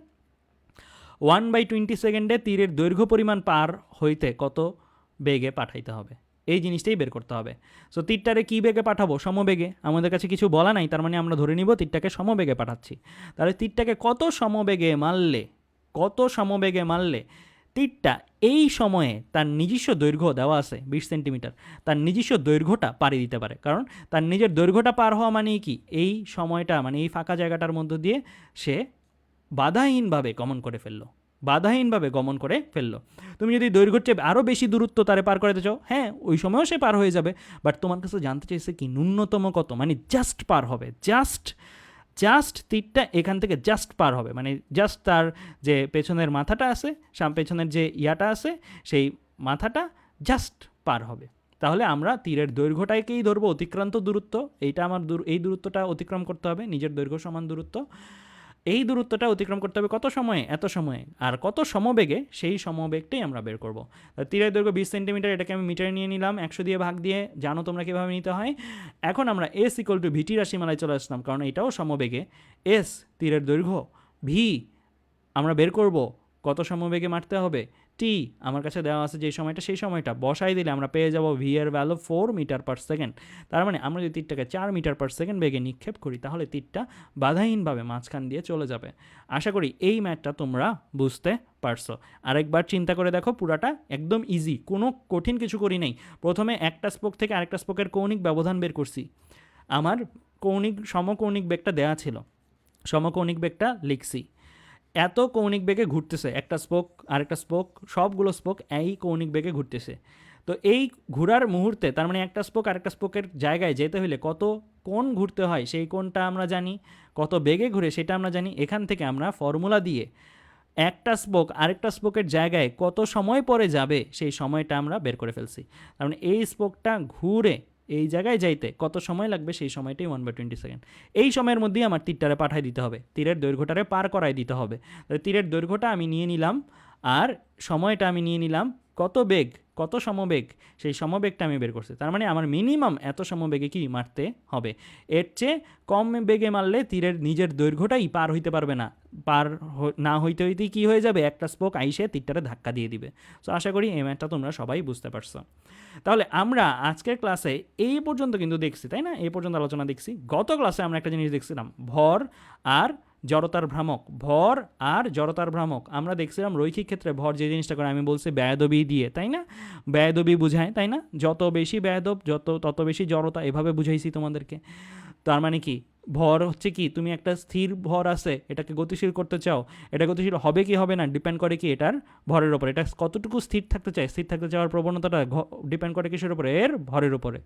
1/20 তীরের দৈর্ঘ্য পরিমাণ পার হইতে কত বেগে পাঠাইতে হবে, এই জিনিসটাই বের করতে হবে। সো তীরটারে কী বেগে পাঠাবো, সমবেগে। আমাদের কাছে কিছু বলা নাই, তার মানে আমরা ধরে নিব তীরটাকে সমবেগে পাঠাচ্ছি। তাহলে তীরটাকে কত সমবেগে মারলে তীরটা এই সময়ে তার নিজস্ব দৈর্ঘ্য দেওয়া আছে 20 সেন্টিমিটার, তার নিজস্ব দৈর্ঘ্যটা পাড়ি দিতে পারে। কারণ তার নিজের দৈর্ঘ্যটা পার হওয়া মানে কি, এই সময়টা মানে এই ফাঁকা জায়গাটার মধ্য দিয়ে সে বাধাহীনভাবে গমন করে ফেললো। তুমি যদি দৈর্ঘ্যের চেয়ে আরও বেশি দূরত্ব তারে পার করাতে চাও, হ্যাঁ ওই সময়ও সে পার হয়ে যাবে, বাট তোমার কাছে জানতে চাইছে কি ন্যূনতম কত, মানে জাস্ট পার হবে, জাস্ট তীরটা এখান থেকে জাস্ট পার হবে, মানে জাস্ট তার যে পেছনের মাথাটা আছে, পেছনের যে ইয়াটা আছে, সেই মাথাটা জাস্ট পার হবে। তাহলে আমরা তীরের দৈর্ঘ্যটাকেই ধরবো অতিক্রান্ত দূরত্ব, এইটা আমার এই দূরত্বটা অতিক্রম করতে হবে, নিজের দৈর্ঘ্য সমান দূরত্ব, এই দূরত্বটা অতিক্রম করতে হবে কত সময়ে, এত সময়ে, আর কত সমবেগে, সেই সমবেগটাই আমরা বের করব। তীরের দৈর্ঘ্য 20 সেন্টিমিটার, এটাকে আমি মিটারে নিয়ে নিলাম, 100 দিয়ে ভাগ দিয়ে, জানো তোমরা কীভাবে নিতে হয়। এখন আমরা S = VT রাশিমালায় চলে আসলাম, কারণ এটাও সমবেগে। S তীরের দৈর্ঘ্য, V আমরা বের করব কত সমবেগে মারতে হবে, টি আমার কাছে দেওয়া আছে যে সময়টা, সেই সময়টা বসাই দিলে আমরা পেয়ে যাব ভি এর ভ্যালু 4 মিটার পার সেকেন্ড। তার মানে আমরা যদি তীরটাকে 4 মিটার পার সেকেন্ড বেগে নিক্ষেপ করি, তাহলে তীরটা বাধাহীনভাবে মাঝখান দিয়ে চলে যাবে। আশা করি এই ম্যাথটা তোমরা বুঝতে পারছো। আরেকবার চিন্তা করে দেখো, পুরাটা একদম ইজি, কোনো কঠিন কিছু করি নাই। প্রথমে একটা স্পোক থেকে আরেকটা স্পোকের কৌণিক ব্যবধান বের করছি, আমার সমকৌণিক বেগটা দেওয়া ছিল, সমকৌণিক বেগটা লিখছি, এত কৌণিক বেগে ঘুরতেছে একটা স্পোক আরেকটা স্পোক, সবগুলো স্পোক এই কৌণিক বেগে ঘুরতেছে। তো এই ঘোরার মুহূর্তে, তার মানে একটা স্পোক আরেকটা স্পোকের জায়গায় যেতে হলে কত কোণ ঘুরতে হয় সেই কোণটা আমরা জানি, কত বেগে ঘুরে সেটা আমরা জানি। এখান থেকে আমরা ফর্মুলা দিয়ে একটা স্পোক আরেকটা স্পোকের জায়গায় কত সময় পরে যাবে সেই সময়টা আমরা বের করে ফেলছি। তার মানে এই স্পোকটা ঘুরে এই জায়গায় যাইতে কত সময় লাগবে সেই সময়টাই 1/20। এই সময়ের মধ্যেই আমার তীরটারে পাঠাই দিতে হবে, তীরের দৈর্ঘ্যটারে পার করাই দিতে হবে। তীরের দৈর্ঘ্যটা আমি নিয়ে নিলাম আর সময়টা আমি নিয়ে নিলাম, কত বেগ কত সমবেগ সেই সমবেগটা আমি বের করছি। তার মানে আমার মিনিমাম এত সমবেগে কি মারতে হবে, এর চেয়ে কম বেগে মারলে তীরের নিজের দৈর্ঘ্যটাই পার হইতে পারবে না, পার না হইতে হইতেই কী হয়ে যাবে, একটা স্পোক আইসে তীরটারে ধাক্কা দিয়ে দিবে। সো আশা করি এই ম্যাথটা তোমরা সবাই বুঝতে পারছো। তাহলে আমরা আজকের ক্লাসে এই পর্যন্ত কিন্তু দেখছি, তাই না? এই পর্যন্ত আলোচনা দেখছি। গত ক্লাসে আমরা একটা জিনিস দেখছিলাম, ভর আর জড়তার ভ্রামক। আমরা দেখছিলাম রৈখিক ক্ষেত্রে ভর যে জিনিসটা করে, আমি বলছি ব্যয়দবি দিয়ে, তাই না? ব্যয়দবি বুঝায়, তাই না? যত বেশি ব্যয়দব তত বেশি জড়তা, এভাবে বুঝাইছি তোমাদেরকে। তার মানে কি, ভর হচ্ছে কি, তুমি একটা স্থির ভর আছে, এটাকে গতিশীল করতে চাও, এটা গতিশীল হবে কি হবে না ডিপেন্ড করে কি এটার ভরের উপরে, এটা কতটুকু স্থির থাকতে চাওয়ার প্রবণতাটা ডিপেন্ড করে কিসের উপরে, এর ভরের উপরে।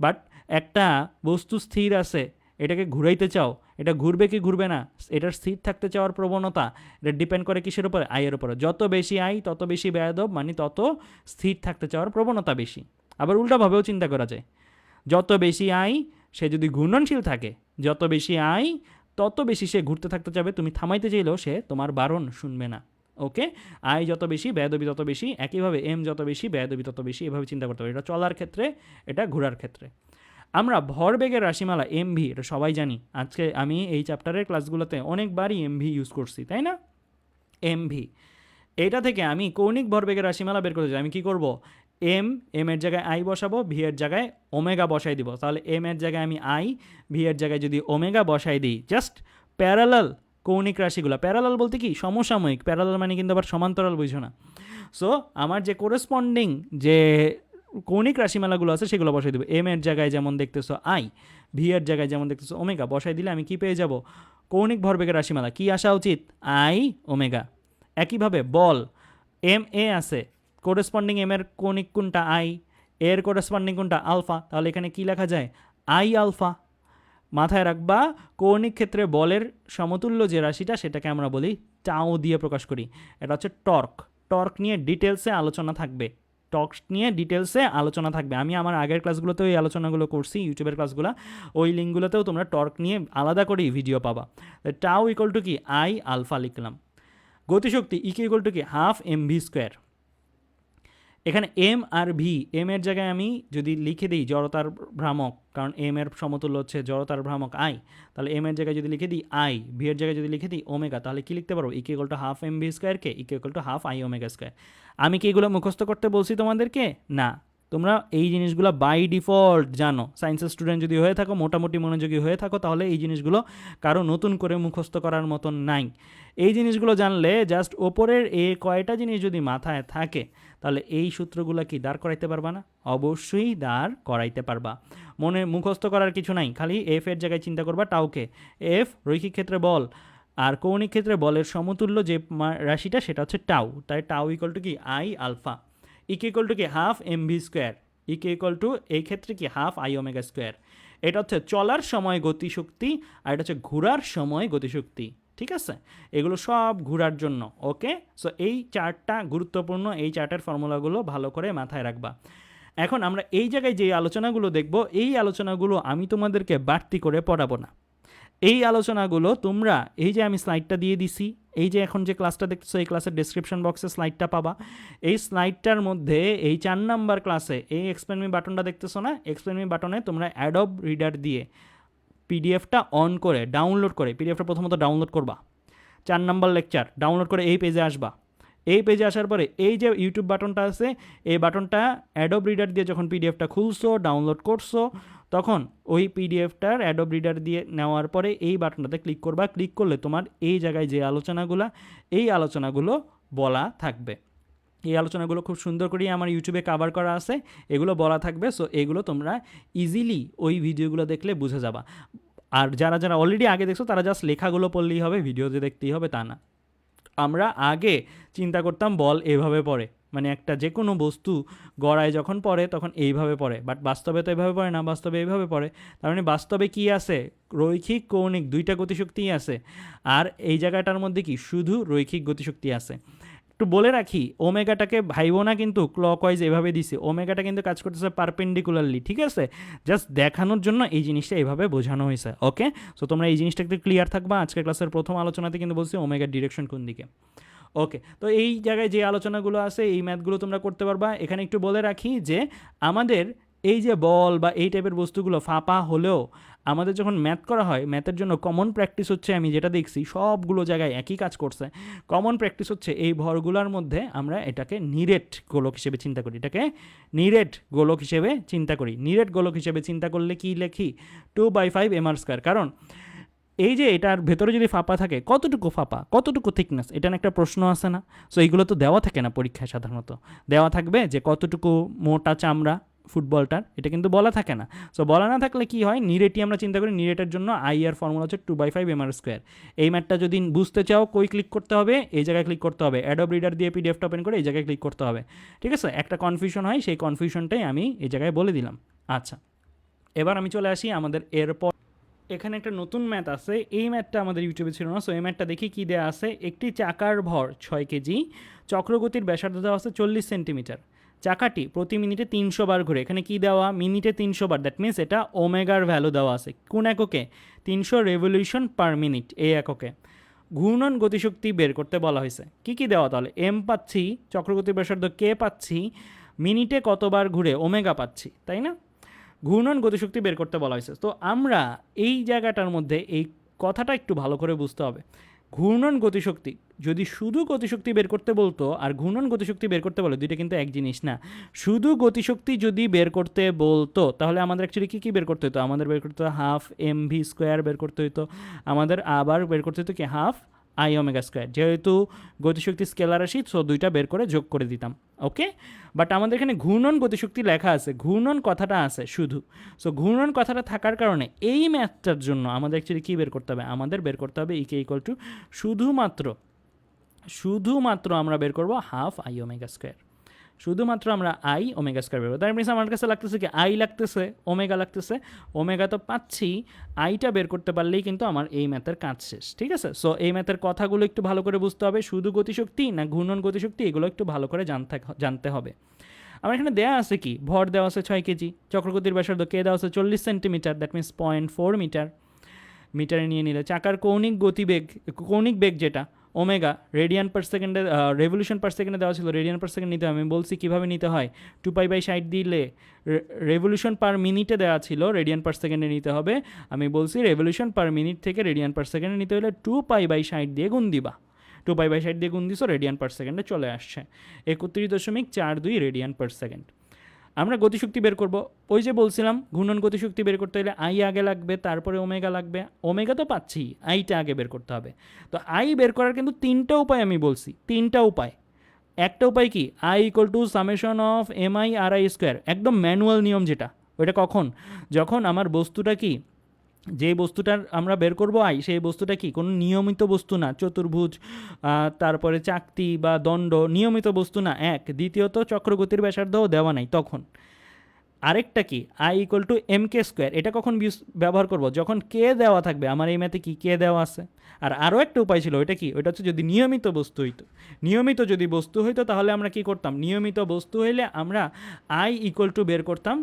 বাট একটা বস্তু স্থির আছে, এটাকে ঘুরাইতে চাও, এটা ঘুরবে কি ঘুরবে না, এটার স্থির থাকতে চাওয়ার প্রবণতা, এটা ডিপেন্ড করে কিসের উপরে, আয়ের উপরে। যত বেশি আয় তত বেশি ব্যয়দব, মানে তত স্থির থাকতে চাওয়ার প্রবণতা বেশি। আবার উল্টাভাবেও চিন্তা করা যায়, যত বেশি আয় সে যদি ঘূর্ণনশীল থাকে, যত বেশি আয় তত বেশি সে ঘুরতে থাকতে চাবে, তুমি থামাইতে চাইলেও সে তোমার বারণ শুনবে না। ওকে, আই যত বেশি বেয়াদবি তত বেশি, একইভাবে এম যত বেশি বেয়াদবি তত বেশি, এভাবে চিন্তা করতে হবে। এটা চলার ক্ষেত্রে, এটা ঘোরার ক্ষেত্রে। আমরা ভরবেগের রাশিমালা এমভি, এটা সবাই জানি, আজকে আমি এই চ্যাপ্টারের ক্লাসগুলোতে অনেকবারই এমভি ইউজ করছি, তাই না? এমভি, এটা থেকে আমি কৌণিক ভরবেগের রাশিমালা বের করতে চাই। আমি কী করব, এম এর জায়গায় আই বসাবো, ভি এর জায়গায় ওমেগা বসাই দিব। তাহলে এম এর জায়গায় আমি আই, ভি এর জায়গায় যদি ওমেগা বসাই দিই, জাস্ট প্যারালাল কৌণিক রাশিগুলো, প্যারালাল বলতে কি সমসাময়িক, প্যারালাল মানে কিন্তু আবার সমান্তরাল বুঝো না। সো আমার যে কোরেসপন্ডিং যে কৌণিক রাশিমালাগুলো আছে সেগুলো বসাই দেবো। এম এর জায়গায় যেমন দেখতেছো আই, ভি এর জায়গায় যেমন দেখতেছো ওমেগা বসাই দিলে আমি কি পেয়ে যাব, কৌণিক ভরবেগের রাশিমালা কি আসা উচিত, আই ওমেগা। একইভাবে বল এম এ আছে, কোরেসপন্ডিং এম এর কৌণিক কোনটা, আই, এর কোরেসপন্ডিং কোনটা, আলফা। তাহলে এখানে কি লেখা যায়, আই আলফা। মাথায় রাখবা, কৌণিক ক্ষেত্রে বলের সমতুল্য যে রাশিটা সেটাকে আমরা বলি টাও দিয়ে প্রকাশ করি। এটা হচ্ছে টর্ক। টর্ক নিয়ে ডিটেলসে আলোচনা থাকবে, আমি আমার আগের ক্লাসগুলোতেও এই আলোচনাগুলো করছি, ইউটিউবের ক্লাসগুলো, ওই লিঙ্কগুলোতেও তোমরা টর্ক নিয়ে আলাদা করেই ভিডিও পাবা। টাও ইকুয়াল টু কি, আই আলফা লিখলাম। গতিশক্তি ইকুয়াল টু কি, হাফ এম ভি স্কোয়ার। এখানে এম আর ভি, এম এর জায়গায় আমি যদি লিখে দিই জড়তার ভ্রামক, কারণ এম এর সমতুল্য হচ্ছে জড়তার ভ্রামক আই, তাহলে এম এর জায়গায় যদি লিখে দিই আই, ভি এর জায়গায় যদি লিখে দিই ওমেগা, তাহলে কি লিখতে পারবো, equal to half m v স্কোয়ারকে equal to half I omega square. আমি কি এগুলো মুখস্থ করতে বলছি তোমাদেরকে? না, তোমরা এই জিনিসগুলো বাই ডিফল্ট জানো। সায়েন্সের স্টুডেন্ট যদি হয়ে থাকো, মোটামুটি মনোযোগী হয়ে থাকো, তাহলে এই জিনিসগুলো কারো নতুন করে মুখস্থ করার মতন নাই। এই জিনিসগুলো জানলে জাস্ট ওপরের এই কয়টা জিনিস যদি মাথায় থাকে, তাহলে এই সূত্রগুলো কি দাঁড় করাইতে পারবা না? অবশ্যই দাঁড় করাইতে পারবা। মনে মুখস্থ করার কিছু নাই, খালি এফ এর জায়গায় চিন্তা করবা টাউকে। এফ রৈখিক ক্ষেত্রে বল, আর কৌণিক ক্ষেত্রে বলের সমতুল্য যে রাশিটা সেটা হচ্ছে টাউ। তাই টাউ ইকুয়াল টু কি, আই আলফা, ইকুয়াল টু কি, half m v square, equal to এই ক্ষেত্রে কি, হাফ আই ওমেগা স্কোয়ার। এটা হচ্ছে চলার সময় গতিশক্তি, আর এটা হচ্ছে ঘোরার সময় গতিশক্তি। ঠিক আছে, এগুলো সব ঘোরার জন্য। ওকে, সো এই চার্টটা গুরুত্বপূর্ণ, এই চার্টের ফর্মুলাগুলো ভালো করে মাথায় রাখবা। এখন আমরা এই জায়গায় যে আলোচনাগুলো দেখব, এই আলোচনাগুলো আমি তোমাদেরকে বাড়তি করে পড়াবো না। এই আলোচনাগুলো তোমরা, এই যে আমি স্লাইডটা দিয়ে দিছি, এই যে এখন যে ক্লাসটা দেখতেছো, এই ক্লাসের ডেসক্রিপশন বক্সে স্লাইডটা পাবা। এই স্লাইডটার মধ্যে এই 4 নাম্বার ক্লাসে এই এক্সপ্লেন মি বাটনটা দেখতেছো না, এক্সপ্লেন মি বাটনে তোমরা অ্যাডব রিডার দিয়ে পিডিএফটা অন করে ডাউনলোড করে, পিডিএফটা প্রথমত ডাউনলোড করবা, 4 নাম্বার লেকচার ডাউনলোড করে এই পেজে আসবা। এই পেজে আসার পরে এই যে ইউটিউব বাটনটা আছে, এই বাটনটা অ্যাডব রিডার দিয়ে যখন পিডিএফটা খুলছো, ডাউনলোড করছো, তখন ওই পিডিএফটার অ্যাডব রিডার দিয়ে নেওয়ার পরে এই বাটনটাতে ক্লিক করবা। ক্লিক করলে তোমার এই জায়গায় যে আলোচনাগুলো বলা থাকবে। এই আলোচনাগুলো খুব সুন্দর করেই আমার ইউটিউবে কভার করা আছে, এগুলো বলা থাকবে। সো এগুলো তোমরা ইজিলি ওই ভিডিওগুলো দেখলে বুঝে যাবা। আর যারা যারা অলরেডি আগে দেখছো তারা জাস্ট লেখাগুলো পড়লেই হবে, ভিডিও যে দেখতেই হবে তা না। আমরা আগে চিন্তা করতাম বল এভাবে পড়ে, মানে একটা যে কোনো বস্তু গড়ায় যখন পড়ে তখন এইভাবে পড়ে, বাট বাস্তবে তো এভাবে পড়ে না, বাস্তবে এইভাবে পড়ে। তার মানে বাস্তবে কি আছে, রৈখিক কৌণিক দুইটা গতিশক্তিই আছে, আর এই জায়গাটার মধ্যে কি শুধু রৈখিক গতিশক্তি আছে। একটু বলে রাখি, ওমেগাটাকে ভাইবো না কিন্তু ক্লকওয়াইজ এভাবে দিছে, ওমেগাটা কিন্তু কাজ করতেছে পারপেন্ডিকুলারলি। ঠিক আছে, জাস্ট দেখানোর জন্য এই জিনিসটা এইভাবে বোঝানো হয়েছে। ওকে, সো তোমরা এই জিনিসটা একটু ক্লিয়ার থাকবা। আজকের ক্লাসের প্রথম আলোচনাতে কিন্তু বলছি ওমেগার ডিরেকশন কোন দিকে। ওকে, তো এই জায়গায় যে আলোচনাগুলো আছে, এই ম্যাথগুলো তোমরা করতে পারবা। এখানে একটু বলে রাখি যে আমাদের এই যে বল বা এই টাইপের বস্তুগুলো ফাঁপা হলেও আমাদের যখন ম্যাথ করা হয়, ম্যাথের জন্য কমন প্র্যাকটিস হচ্ছে, আমি যেটা দেখছি সবগুলো জায়গায় একই কাজ করছে, কমন প্র্যাকটিস হচ্ছে এই ভরগুলোর মধ্যে আমরা এটাকে নিরেট গোলক হিসেবে চিন্তা করি, নিরেট গোলক হিসেবে চিন্তা করলে কি লেখি, 2/5 mr²। কারণ এই যে এটার ভেতরে যদি ফাঁপা থাকে, কতটুকু ফাঁপা, কতটুকু থিকনেস, এটা একটা প্রশ্ন আছে না? সো এইগুলো তো দেওয়া থাকে না পরীক্ষায়, সাধারণত দেওয়া থাকবে যে কতটুকু মোটা চামড়া ফুটবলটার, এটা কিন্তু বলা থাকে না। সো বলা না থাকলে কি হয়, নিরেটই আমরা চিন্তা করি। নিরেটের জন্য আই এর ফর্মুলা হচ্ছে 2/5 mr²। এই ম্যাথটা যদি বুঝতে চাও, কই ক্লিক করতে হবে, এই জায়গায় ক্লিক করতে হবে, অ্যাডব রিডার দিয়ে পিডিএফটা ওপেন করে এই জায়গায় ক্লিক করতে হবে। ঠিক আছে, একটা কনফিউশন হয়, সেই কনফিউশনটাই আমি এই জায়গায় বলে দিলাম। আচ্ছা, এবার আমি চলে আসি আমাদের এরপর। এখানে একটা নতুন ম্যাথ আছে, এই ম্যাথটা আমাদের ইউটিউবে ছিল না। সো এই ম্যাথটা দেখি কী দেওয়া আছে। একটি চাকার ভর 6 কেজি, চক্রগতির ব্যাসার্ধ দেওয়া আছে 40 সেন্টিমিটার, চাকাটি প্রতি মিনিটে 300 বার ঘুরে। এখানে কি দেওয়া, মিনিটে 300 বার, দ্যাট মিনস এটা ওমেগার ভ্যালু দেওয়া আছে। কোন এককে, 300 রেভলিউশন পার মিনিট, এই এককে। ঘূর্ণন গতিশক্তি বের করতে বলা হয়েছে। কি কি দেওয়া তাহলে? এম পাচ্ছি, চক্রগতির ব্যাসার্ধ কে পাচ্ছি, মিনিটে কতবার ঘুরে ওমেগা পাচ্ছি, তাই না? ঘূর্ণন গতিশক্তি বের করতে বলা হয়েছে। তো আমরা এই জায়গাটার মধ্যে এই কথাটা একটু ভালো করে বুঝতে হবে। ঘূর্ণন গতিশক্তি যদি শুধু গতিশক্তি বের করতে বলতো আর ঘূর্ণন গতিশক্তি বের করতে বলে, দুইটা কিন্তু এক জিনিস না। শুধু গতিশক্তি যদি বের করতে বলতো তাহলে আমাদের অ্যাকচুয়ালি কী কী বের করতে হতো? আমাদের বের করতে হতো হাফ এম ভি স্কোয়ার বের করতে হতো, আমাদের আবার বের করতে হতো কি হাফ আই ওমেগা স্কোয়ার। যেহেতু গতিশক্তি স্কেলার রাশি, সো দুইটা বের করে যোগ করে দিতাম, ওকে। বাট আমাদের এখানে ঘূর্ণন গতিশক্তি লেখা আছে, ঘূর্ণন কথাটা আছে শুধু। সো ঘূর্ণন কথাটা থাকার কারণে এই ম্যাথটার জন্য আমাদের অ্যাকচুয়ালি কী বের করতে হবে? আমাদের বের করতে হবে ইকে ইকুয়াল টু শুধুমাত্র আমরা বের করবো হাফ আই ওমেগা স্কোয়ার। শুধুমাত্র আমরা আই ওমেগা স্কোয়ার বের করবো। তার মিনস আমার কাছে লাগতেছে কি আই লাগতেছে, ওমেগা লাগতেছে। ওমেগা তো পাচ্ছি, আইটা বের করতে পারলেই কিন্তু আমার এই ম্যাথের কাজ শেষ, ঠিক আছে? সো এই ম্যাথের কথাগুলো একটু ভালো করে বুঝতে হবে। শুধু গতিশক্তি না ঘূর্ণন গতিশক্তি, এগুলো একটু ভালো করে জানতে হবে। আমার এখানে দেওয়া আছে কি? ভর দেওয়া আছে 6 কেজি, চক্রগতির ব্যাসার্ধ কে দেওয়া আছে 40 সেন্টিমিটার, দ্যাট মিনস 0.4 মিটার। মিটারে নিয়ে নিলে চাকার কৌণিক বেগ যেটা ওমেগা, রেডিয়ান পার সেকেন্ডে, রেভলিউশন পার সেকেন্ডে দেওয়া ছিল, রেডিয়ান পার সেকেন্ড নিতে হয়। আমি বলছি কীভাবে নিতে হয়, 2π/60 দিলে রেভলিউশন পার মিনিটে দেওয়া ছিল, রেডিয়ান পার সেকেন্ডে নিতে হবে। আমি বলছি রেভলিউশন পার মিনিট থেকে রেডিয়ান পার সেকেন্ডে নিতে হলে 2π/60 দিয়ে গুণ দিবা। 2π/60 দিয়ে গুণ দিছো, রেডিয়ান পার সেকেন্ডে চলে আসছে 31.42 রেডিয়ান পার সেকেন্ড। আমরা গতিশক্তি বের করব, ওই যে বলছিলাম ঘূর্ণন গতিশক্তি বের করতে হলে আই আগে লাগবে, তারপরে ওমেগা লাগবে। ওমেগা তো পাচ্ছি, আইটা আগে বের করতে হবে। তো আই বের করার কিন্তু 3টা উপায় আমি বলছি, 3টা উপায়। একটা উপায় কি? I equal to summation of m i r i square, একদম ম্যানুয়াল নিয়ম যেটা। ওইটা কখন? যখন আমার বস্তুটা কি, যে বস্তুটার আমরা বের করবো আই, সেই বস্তুটা কি কোনো নিয়মিত বস্তু না, চতুর্ভুজ তারপরে চাকতি বা দণ্ড, নিয়মিত বস্তু না, এক। দ্বিতীয়ত চক্রগতির ব্যাসার্ধও দেওয়া নাই তখন। আরেকটা কি? I equal to m k square, এটা কখন ব্যবহার করব? যখন কে দেওয়া থাকবে। আমার এই ম্যাথে কি কে দেওয়া আছে? আর আরও একটা উপায় ছিল, ওইটা কি? ওইটা হচ্ছে যদি নিয়মিত বস্তু হইতো। নিয়মিত যদি বস্তু হইতো তাহলে আমরা কি করতাম? নিয়মিত বস্তু হইলে আমরা আই ইকুয়াল টু বের করতাম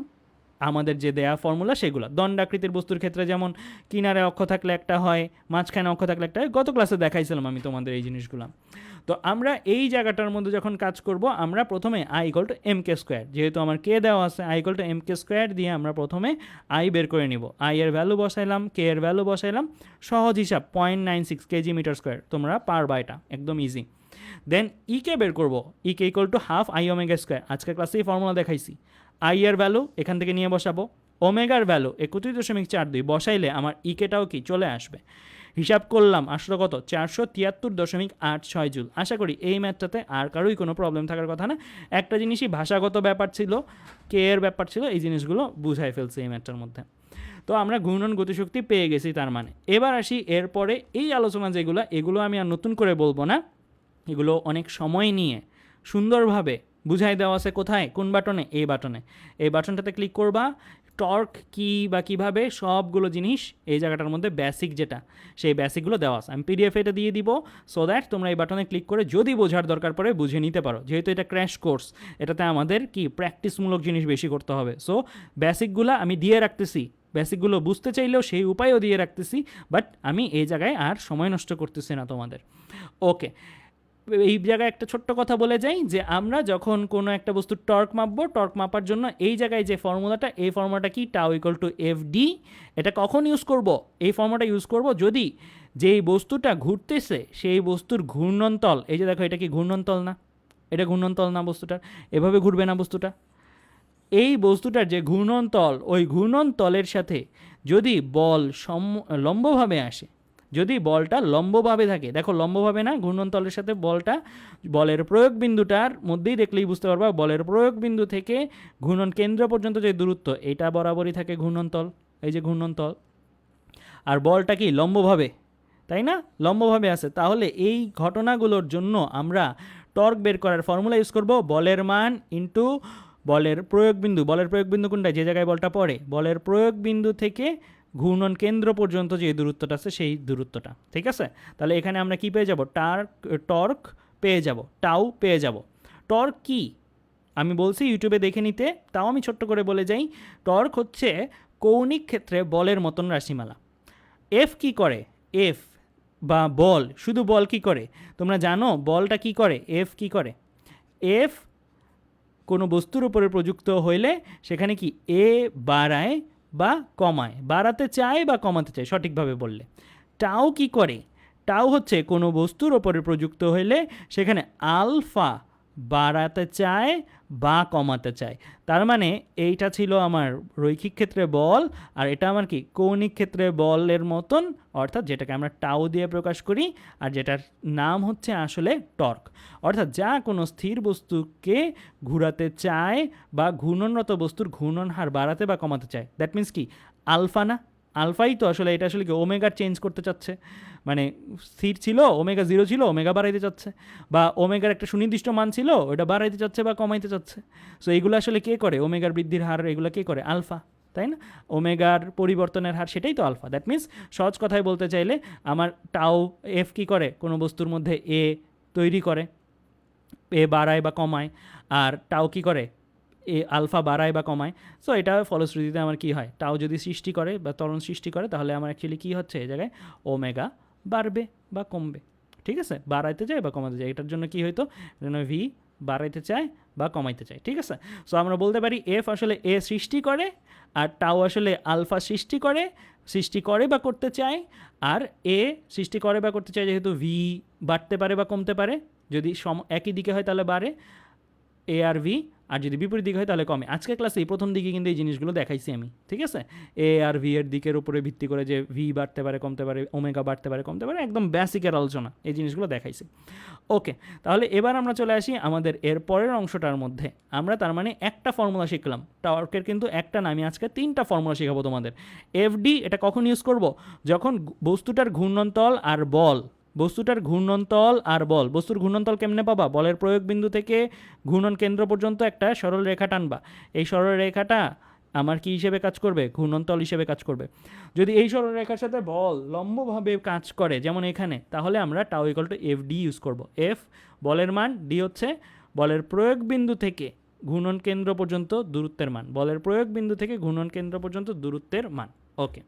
আমাদের যে দেয়া ফর্মুলা সেগুলো। দণ্ডাকৃতির বস্তুর ক্ষেত্রে যেমন কিনারে অক্ষ থাকলে একটা হয়, মাঝখানে অক্ষ থাকলে একটা হয়। গত ক্লাসে দেখাইছিলাম আমি তোমাদের এই জিনিসগুলো। তো আমরা এই জায়গাটার মধ্যে যখন কাজ করব, আমরা প্রথমে I equal to m k square, যেহেতু আমার কে দেওয়া আছে, I equal to m k square দিয়ে আমরা প্রথমে আই বের করে নিব। আই এর ভ্যালু বসাইলাম, কে এর ভ্যালু বসাইলাম, সহজ হিসাব 0.96 কেজি মিটার স্কোয়ার, তোমরা পারবা, এটা একদম ইজি। দেন ইকে বের করবো, ইকে equal to half I omega square. আজকের ক্লাসে এই ফর্মুলা দেখাইছি। আই এর ভ্যালু এখান থেকে নিয়ে বসাবো, ওমেগার ভ্যালু 31.42 বসাইলে আমার ইকেটাও কি চলে আসবে। হিসাব করলাম আসলে কত? 473.86 জুল। আশা করি এই ম্যাথটাতে আর কারোই কোনো প্রবলেম থাকার কথা না। একটা জিনিসই ভাষাগত ব্যাপার ছিল, কে এর ব্যাপার ছিল, এই জিনিসগুলো বুঝাই ফেলছে এই ম্যাথটার মধ্যে। তো আমরা ঘূর্ণন গতিশক্তি পেয়ে গেছি তার মানে। এবার আসি এরপরে এই আলোচনা যেগুলো, এগুলো আমি আর নতুন করে বলবো না, এগুলো অনেক সময় নিয়ে সুন্দরভাবে বুঝাই দেওয়া আছে। কোথায়? কোন বাটনে? এই বাটনে। এই বাটনটাতে ক্লিক করবা, টর্ক কি বা কীভাবে সবগুলো জিনিস এই জায়গাটার মধ্যে বেসিক যেটা, সেই বেসিকগুলো দেওয়া আছে। আমি পিডিএফ এটা দিয়ে দিব, সো দ্যাট তোমরা এই বাটনে ক্লিক করে যদি বোঝার দরকার পড়ে বুঝে নিতে পারো। যেহেতু এটা ক্র্যাশ কোর্স, এটাতে আমাদের কি প্র্যাকটিসমূলক জিনিস বেশি করতে হবে। সো বেসিকগুলো আমি দিয়ে রাখতেছি, বেসিকগুলো বুঝতে চাইলেও সেই উপায়ও দিয়ে রাখতেছি, বাট আমি এই জায়গায় আর সময় নষ্ট করতেছি না তোমাদের। ওকে, এই জায়গায় একটা ছোট্ট কথা বলে যাই যে আমরা যখন কোনো একটা বস্তুর টর্ক মাপবো, টর্ক মাপার জন্য এই জায়গায় যে ফর্মুলাটা, এই ফর্মুলাটা কি? Tau equal to F D. এটা কখন ইউজ করব? এই ফর্মুলাটা ইউজ করব যদি যেই বস্তুটা ঘুরতেছে সেই বস্তুর ঘূর্ণনতল, এই যে দেখো এটা কি ঘূর্ণনতল না? এটা ঘূর্ণনতল না বস্তুটার? এভাবে ঘুরবে না বস্তুটা। এই বস্তুটার যে ঘূর্ণনতল, ওই ঘূর্ণনতলের সাথে যদি বল লম্বভাবে আসে, যদি বলটা লম্বভাবে থাকে, দেখো লম্বভাবে না, ঘূর্ণনতলের সাথে বলটা, বলের প্রয়োগ বিন্দুটার মধ্যেই দেখলেই বুঝতে পারবা, বলের প্রয়োগ বিন্দু থেকে ঘূর্ণন কেন্দ্র পর্যন্ত যে দূরত্ব, এটা বরাবরই থাকে ঘূর্ণনতল, এই যে ঘূর্ণনতল। আর বলটা কি লম্বভাবে, তাই না? লম্বভাবে আছে। তাহলে এই ঘটনাগুলোর জন্য আমরা টর্ক বের করার ফর্মুলা ইউজ করব, বলের মান ইন্টু বলের প্রয়োগ বিন্দু। বলের প্রয়োগ বিন্দু কোনটা? যে জায়গায় বলটা পড়ে, বলের প্রয়োগ বিন্দু থেকে ঘূর্ণন কেন্দ্র পর্যন্ত যে দূরত্বটা আছে সেই দূরত্বটা, ঠিক আছে? তাহলে এখানে আমরা কি পেয়ে যাব? টর্ক পেয়ে যাব, টাউ পেয়ে যাব। টর্ক কি আমি বলছি ইউটিউবে দেখে নিতে, তাও আমি ছোট্ট করে বলে যাই। টর্ক হচ্ছে কৌণিক ক্ষেত্রে বলের মতন রাশিমালা। এফ কি করে? এফ বা বল, শুধু বল কি করে তোমরা জানো? বলটা কি করে, এফ কি করে? এফ কোনো বস্তুর উপরে প্রযুক্ত হইলে সেখানে কি এ বাড়ায় বা কমায়, বাড়াতে চায় বা কমাতে চায় সঠিকভাবে বললে। টাও কি করে? টাও হচ্ছে কোনো বস্তুর ওপরে প্রযুক্ত হইলে সেখানে আলফা বাড়াতে চায় বা কমাতে চায়। তার মানে এইটা ছিল আমার রৈখিক ক্ষেত্রে বল, আর এটা আমার কি কৌণিক ক্ষেত্রে বলের মতন, অর্থাৎ যেটাকে আমরা টাও দিয়ে প্রকাশ করি, আর যেটার নাম হচ্ছে আসলে টর্ক। অর্থাৎ যা কোনো স্থির বস্তুকে ঘুরাতে চায় বা ঘূর্ণনরত বস্তুর ঘূর্ণন হার বাড়াতে বা কমাতে চায়, দ্যাট মিন্স কি আলফা না? আলফাই তো আসলে, এটা আসলে কি ওমেগার চেঞ্জ করতে চাচ্ছে, মানে স্থির ছিল ওমেগা 0 ছিল ওমেগা বাড়াইতে চাচ্ছে, বা ওমেগার একটা সুনির্দিষ্ট মান ছিল ওটা বাড়াইতে চাচ্ছে বা কমাইতে চাচ্ছে। সো এইগুলো আসলে কে করে? ওমেগার বৃদ্ধির হার এগুলো কে করে? আলফা, তাই না? ওমেগার পরিবর্তনের হার সেটাই তো আলফা। দ্যাট মিন্স সহজ কথায় বলতে চাইলে আমার টাও এফ কি করে? কোনো বস্তুর মধ্যে এ তৈরি করে, এ বাড়ায় বা কমায়, আর টাও কি করে? এ আলফা বাড়ায় বা কমায়। সো এটা ফলশ্রুতিতে আমার কি হয়, টাও যদি সৃষ্টি করে বা ত্বরণ সৃষ্টি করে, তাহলে আমার অ্যাকচুয়ালি কী হচ্ছে, এই জায়গায় ওমেগা বাড়বে বা কমবে। ঠিক আছে, বাড়াইতে যায় বা কমাতে যায়, এটার জন্য কি হইতো, ভি বাড়াইতে চায় বা কমাইতে চায়। ঠিক আছে, সো আমরা বলতে পারি এফ আসলে এ সৃষ্টি করে, আর টাও আসলে আলফা সৃষ্টি করে বা করতে চায়, আর এ সৃষ্টি করে বা করতে চায় যেহেতু ভি বাড়তে পারে বা কমতে পারে, যদি একই দিকে হয় তাহলে বাড়ে এ আর ভি, আর যদি বিপরীত দিকে হয় তাহলে কমে। আজকের ক্লাসে এই প্রথম দিকে কিন্তু এই জিনিসগুলো দেখাইছি আমি। ঠিক আছে, এ আর ভি এর দিকের উপরে ভিত্তি করে যে ভি বাড়তে পারে কমতে পারে, ওমেগা বাড়তে পারে কমতে পারে, একদম বেসিকের আলোচনা, এই জিনিসগুলো দেখাইছি। ওকে, তাহলে এবার আমরা চলে আসি আমাদের এর পরের অংশটার মধ্যে। আমরা তার মানে একটা ফর্মুলা শিখলাম, টর্কের কিন্তু একটা না, আমি আজকে 3টা ফর্মুলা শেখাবো তোমাদের। এফডি এটা কখন ইউজ করব? যখন বস্তুটার ঘূর্ণনতল আর বল, বস্তুটার ঘূর্ণনতল আর বল, বস্তুর ঘূর্ণনতল কেমনে পাবা? বলের প্রয়োগ বিন্দু থেকে ঘূর্ণন কেন্দ্র পর্যন্ত একটা সরল রেখা টানবা, এই সরল রেখাটা আমার কি হিসেবে কাজ করবে? ঘূর্ণনতল হিসেবে কাজ করবে। যদি এই সরল রেখার সাথে বল লম্বভাবে কাজ করে যেমন এখানে, তাহলে আমরা টাও equal to F D use করব। এফ বলের মান, ডি হচ্ছে বলের প্রয়োগ বিন্দু থেকে ঘূর্ণন কেন্দ্র পর্যন্ত দূরত্বের মান, বলের প্রয়োগ বিন্দু থেকে ঘূর্ণন কেন্দ্র পর্যন্ত দূরত্বের মান। ওকে,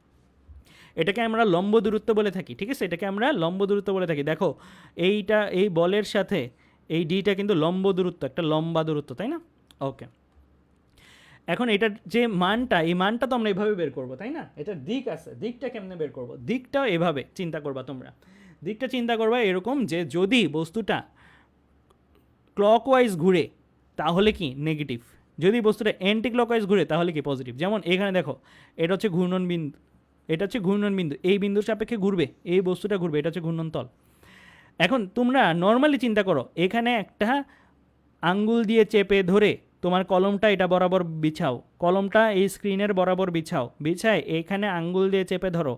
এটাকে আমরা লম্ব দূরত্ব বলে থাকি। ঠিক আছে, এটাকে আমরা লম্ব দূরত্ব বলে থাকি। দেখো এইটা, এই বলের সাথে এই ডিটা কিন্তু লম্ব দূরত্ব, একটা লম্বা দূরত্ব, তাই না? ওকে, এখন এটার যে মানটা, এই মানটা তো আমরা এভাবে বের করবো, তাই না? এটার দিক আছে, দিকটা কেমনে বের করবো? দিকটাও এভাবে চিন্তা করবা তোমরা। দিকটা চিন্তা করবা এরকম যে যদি বস্তুটা ক্লকওয়াইজ ঘুরে তাহলে কি নেগেটিভ, যদি বস্তুটা অ্যান্টি ক্লকওয়াইজ ঘুরে তাহলে কি পজিটিভ। যেমন এখানে দেখো, এটা হচ্ছে ঘূর্ণন বিন্দু, এটা হচ্ছে ঘূর্ণন বিন্দু, এই বিন্দুর সাপেক্ষে ঘুরবে, এই বস্তুটা ঘুরবে, এটা হচ্ছে ঘূর্ণন তল। এখন তোমরা নর্মালি চিন্তা করো, এখানে একটা আঙ্গুল দিয়ে চেপে ধরে তোমার কলমটা এটা বরাবর বিছাও, কলমটা এই স্ক্রিনের বরাবর বিছায় এখানে আঙ্গুল দিয়ে চেপে ধরো,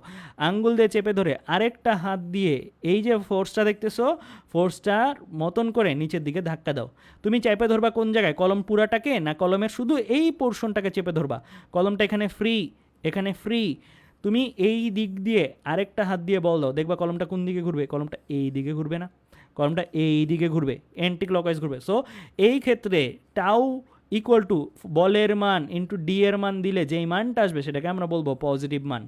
আঙ্গুল দিয়ে চেপে ধরে আরেকটা হাত দিয়ে এই যে ফোর্সটা দেখতেছো, ফোর্সটার মতন করে নিচের দিকে ধাক্কা দাও। তুমি চেপে ধরবা কোন জায়গায়? কলম পুরাটাকে না কলমের শুধু এই পোর্শনটাকে চেপে ধরবা? কলমটা এখানে ফ্রি, এখানে ফ্রি। তুমি এই দিক দিয়ে আরেকটা হাত দিয়ে বল দাও, দেখবা কলমটা কোন দিকে ঘুরবে? কলমটা এই দিকে ঘুরবে না, কলমটা এই দিকে ঘুরবে, অ্যান্টি ক্লকওয়াইজ ঘুরবে। সো এই ক্ষেত্রে টাউ ইকুয়াল টু বলের মান ইন্টু ডি এর মান দিলে যেই মানটা আসবে সেটাকে আমরা বলবো পজিটিভ মান,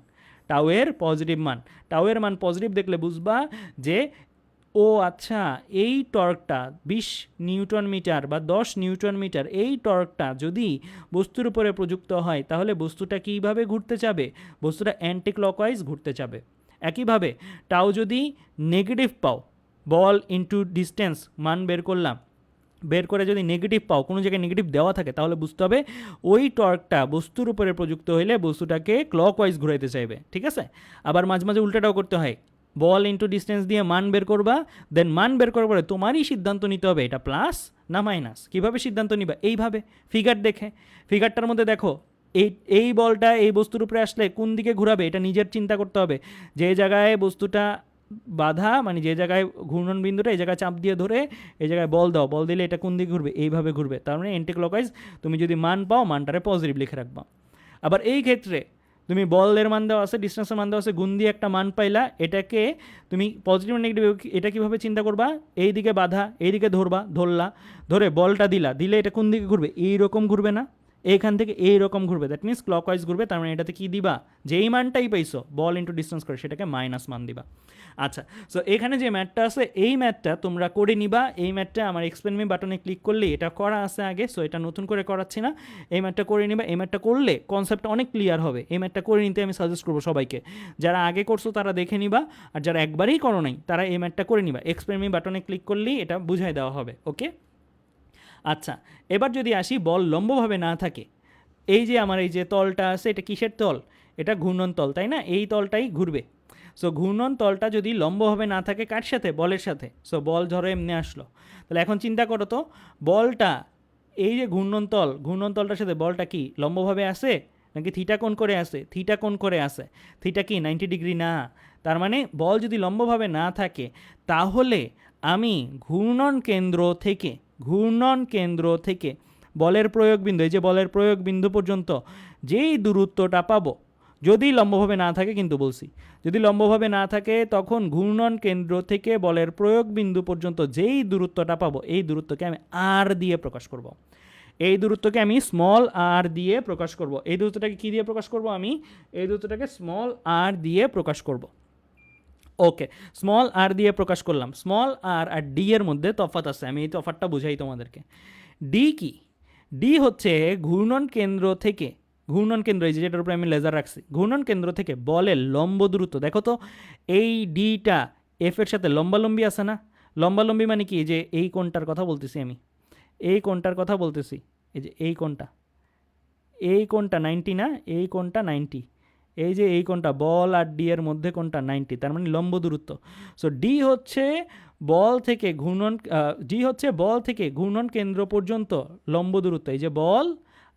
টাউয়ের পজিটিভ মান। টাউয়ের মান পজিটিভ দেখলে বুঝবা যে ও আচ্ছা, এই টর্কটা 20 নিউটন মিটার বা 10 নিউটন মিটার, এই টর্কটা যদি বস্তুর উপরে প্রযুক্ত হয় তাহলে বস্তুটা কীভাবে ঘুরতে চাবে? বস্তুটা অ্যান্টি ক্লকওয়াইজ ঘুরতে চাবে। একইভাবে টাও যদি নেগেটিভ পাও, বল ইন্টু ডিস্টেন্স মান বের করলাম, বের করে যদি নেগেটিভ পাও, কোনো জায়গায় নেগেটিভ দেওয়া থাকে, তাহলে বুঝতে হবে ওই টর্কটা বস্তুর উপরে প্রযুক্ত হইলে বস্তুটাকে ক্লকওয়াইজ ঘুরাইতে চাইবে। ঠিক আছে, আবার মাঝে মাঝে উল্টাটাও করতে হয়, বল ইন্টু ডিস্টেন্স দিয়ে মান বের করবা, দেন মান বের করার পরে তোমারই সিদ্ধান্ত নিতে হবে এটা প্লাস না মাইনাস। কীভাবে সিদ্ধান্ত নিবা? এইভাবে ফিগার দেখে, ফিগারটার মধ্যে দেখো এই বলটা এই বস্তুর উপরে আসলে কোন দিকে ঘুরাবে এটা নিজের চিন্তা করতে হবে। যে জায়গায় বস্তুটা বাধা, মানে যে জায়গায় ঘূর্ণন বিন্দুটা, এই জায়গায় চাপ দিয়ে ধরে এই জায়গায় বল দাও, বল দিলে এটা কোন দিকে ঘুরবে? এইভাবে ঘুরবে। তার মানে অ্যান্টি ক্লকওয়াইজ। তুমি যদি মান পাও, মানটারে পজিটিভ লিখে রাখবা। আবার এই ক্ষেত্রে তুমি বলের মান দেওয়া আছে, ডিস্টেন্সের মান দেওয়া আছে, গুণ দিয়ে একটা মান পাইলা, এটাকে তুমি পজিটিভ নেগেটিভ এটা কীভাবে চিন্তা করবা? এই দিকে বাধা, এই দিকে ধরবা, ধরে বলটা দিলে এটা কোন দিকে ঘুরবে? এইরকম ঘুরবে না? এখান থেকে এইরকম ঘুরবে, দ্যাট মিনস ক্লকওয়াইজ ঘুরবে। তার মানে এটাতে কি দিবা, যেই মানটাই পাইছো বল ইন্টু ডিস্টেন্স করে সেটাকে মাইনাস মান দিবা। আচ্ছা, সো এখানে যে ম্যাথটা আছে এই ম্যাথটা তোমরা করে নিবা। এই ম্যাথটা আমার এক্সপ্লেন মি বাটনে ক্লিক করলে এটা করা আছে আগে, সো এটা নতুন করে করাচ্ছি না। এই ম্যাথটা করে নিবা। এই ম্যাথটা করলে কনসেপ্টটা অনেক ক্লিয়ার হবে। এই ম্যাথটা করে নিতে আমি সাজেস্ট করবো সবাইকে। যারা আগে করছো তারা দেখে নিবা, আর যারা একবারেই করো নাই তারা এই ম্যাথটা করে নিবা। এক্সপ্লেন মি বাটনে ক্লিক করলেই এটা বুঝাই দেওয়া হবে। ওকে, আচ্ছা, এবার যদি আসি বল লম্বভাবে না থাকে, এই যে আমার এই যে তলটা আছে এটা কিসের তল, এটা ঘূর্ণন তল, তাই না? এই তলটাই ঘুরবে। সো ঘূর্ণন তলটা যদি লম্বভাবে না থাকে কার সাথে, বলের সাথে। সো বল ধরো এমনি আসলো, তাহলে এখন চিন্তা করো তো বলটা এই যে ঘূর্ণন তলটার সাথে বলটা কি লম্বভাবে আসে নাকি থিটা কোণ করে আসে? থিটা কোণ করে আসে। থিটা কি 90 ডিগ্রি না। তার মানে বল যদি লম্বভাবে না থাকে তাহলে আমি ঘূর্ণন কেন্দ্র থেকে বলের প্রয়োগ বিন্দু, এই যে বলের প্রয়োগ বিন্দু পর্যন্ত যেই দূরত্বটা পাবো, যদি লম্বভাবে না থাকে কিন্তু বলছি, যদি লম্বভাবে না থাকে তখন ঘূর্ণন কেন্দ্র থেকে বলের প্রয়োগ বিন্দু পর্যন্ত যেই দূরত্বটা পাবো এই দূরত্বকে আমি আর দিয়ে প্রকাশ করব। এই দূরত্বকে আমি স্মল আর দিয়ে প্রকাশ করব। এই দূরত্বটাকে কী দিয়ে প্রকাশ করব? আমি এই দূরত্বটাকে স্মল আর দিয়ে প্রকাশ করব। ওকে, স্মল আর দিয়ে প্রকাশ করলাম। স্মল আর আর ডি এর মধ্যে তফাৎ আছে, আমি এই তফাৎটা বুঝাই তোমাদেরকে। ডি কি? ডি হচ্ছে ঘূর্ণন কেন্দ্র, এই যে যেটার উপরে আমি লেজার রাখছি, ঘূর্ণন কেন্দ্র থেকে বলের লম্ব দূরত্ব। দেখো তো এই ডিটা এফ এর সাথে লম্বালম্বি আছে না? লম্বালম্বি মানে কি? যে এই কোণটার কথা বলতেছি আমি, এই কোণটার কথা বলতেছি, এই যে এই কোণটা 90 না, এই কোণটা 90, এই যে এই কোণটা বল আর ডি এর মধ্যে কোণটা 90, তার মানে লম্ব দূরত্ব। সো ডি হচ্ছে বল থেকে ঘূর্ণন কেন্দ্র পর্যন্ত লম্ব দূরত্ব। এই যে বল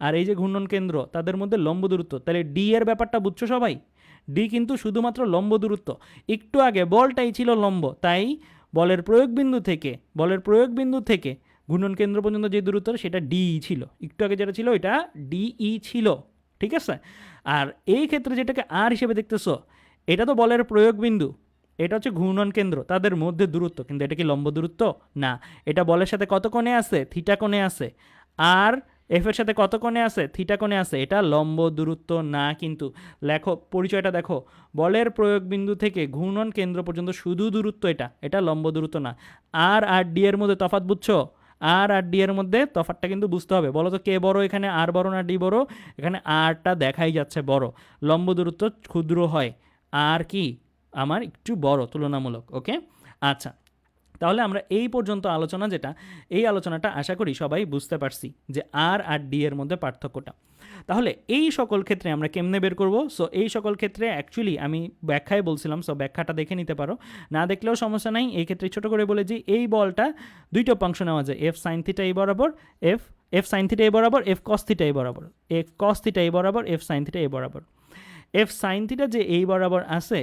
আর এই যে ঘূর্ণন কেন্দ্র তাদের মধ্যে লম্ব দূরত্ব। তাহলে ডি এর ব্যাপারটা বুঝছো সবাই? ডি কিন্তু শুধুমাত্র লম্ব দূরত্ব। একটু আগে বলটাই ছিল লম্ব, তাই বলের প্রয়োগ বিন্দু থেকে ঘূর্ণন কেন্দ্র পর্যন্ত যে দূরত্ব সেটা ডিই ছিল। একটু আগে যেটা ছিল এটা ডিই ছিল, ঠিক আছে? আর এই ক্ষেত্রে যেটাকে আর হিসেবে দেখতেছো এটা তো বলের প্রয়োগ বিন্দু, এটা হচ্ছে ঘূর্ণন কেন্দ্র, তাদের মধ্যে দূরত্ব, কিন্তু এটা কি লম্ব দূরত্ব না। এটা বলের সাথে কত কোণে আছে? থিটা কোণে আছে। আর এফ এর সাথে কত কোণে আছে? থিটা কোণে আছে। এটা লম্ব দূরত্ব না। কিন্তু লেখো, পরিচয়টা দেখো, বলের প্রয়োগ বিন্দু থেকে ঘূর্ণন কেন্দ্র পর্যন্ত শুধু দূরত্ব, এটা লম্ব দূরত্ব না। আর ডি এর মধ্যে তফাৎ বুঝছো? আর ডি এর মধ্যে তফাৎটা কিন্তু বুঝতে হবে। বলো তো কে বড় এখানে, আর বড় না ডি বড়? এখানে আরটা দেখাই যাচ্ছে বড়, লম্ব দূরত্ব ক্ষুদ্র হয়, আর কি আমার একটু বড় তুলনামূলক। ওকে, আচ্ছা, তাহলে আমরা এই পর্যন্ত এই আলোচনাটা আশা করি সবাই বুঝতে পারছি যে আর ডি এর মধ্যে পার্থক্যটা। তাহলে এই সকল ক্ষেত্রে আমরা কেমনে বের করব? সো এই সকল ক্ষেত্রে অ্যাকচুয়ালি আমি ব্যাখ্যায় বলছিলাম, সো ব্যাখ্যাটা দেখে নিতে পারো, না দেখলেও সমস্যা নাই। এই ক্ষেত্রে ছোটো করে বলে যে এই বলটা দুইটা উপাংশ নেওয়া যায়, এফ সাইন থিটা এই বরাবর, এফ সাইন থিটা এই বরাবর, এফ কস থিটা এই বরাবর, এফ কস থিটা এই বরাবর, এফ সাইন থিটা এই বরাবর। এফ সাইন থিটা যে এই বরাবর আছে,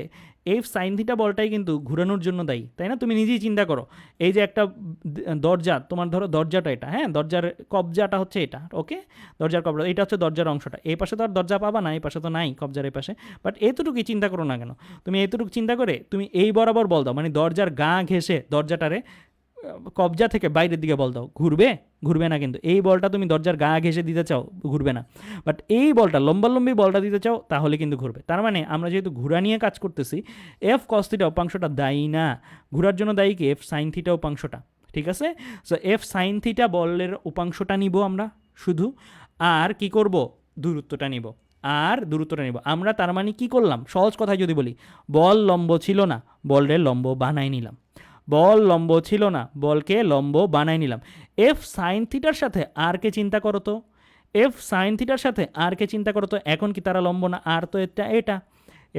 এফ সাইন থিটা বলটাই কিন্তু ঘুরানোর জন্য দায়ী, তাই না? তুমি নিজেই চিন্তা করো, এই যে একটা দরজা, তোমার ধরো দরজাটা এটা, হ্যাঁ, দরজার কবজাটা হচ্ছে এটা, ওকে, দরজার কবজা এটা হচ্ছে দরজার অংশটা। এই পাশে তো আর দরজা পাবা না, এই পাশে তো নাই কবজার এই পাশে, বাট এতটুকুই চিন্তা করো না কেন, তুমি এতটুকু চিন্তা করে তুমি এই বরাবর বল দাও, মানে দরজার গা ঘেঁষে দরজাটারে কবজা থেকে বাইরের দিকে বল দাও, ঘুরবে না। কিন্তু এই বলটা তুমি দরজার গা ঘেঁষে দিতে চাও, ঘুরবে না। বাট এই বলটা লম্বালম্বি বলটা দিতে চাও, তাহলে কিন্তু ঘুরবে। তার মানে আমরা যেহেতু ঘুরা নিয়ে কাজ করতেছি, এফ কস থিটা উপাংশটা দায়ী না, ঘুরার জন্য দায়ী কি? এফ সাইন থিটা উপাংশটা, ঠিক আছে? সো এফ সাইন থিটা বলের উপাংশটা নিব আমরা শুধু, আর কি করব? দূরত্বটা নিব। আমরা তার মানে কি করলাম? সহজ কথায় যদি বলি, বল লম্ব ছিল না, বলের লম্ব বানাই নিলাম। বল লম্ব ছিল না, বলকে লম্ব বানাই নিলাম। এফ সাইন থিটার সাথে আর কে চিন্তা করো তো, এখন কি তারা লম্ব না? আর তো এটা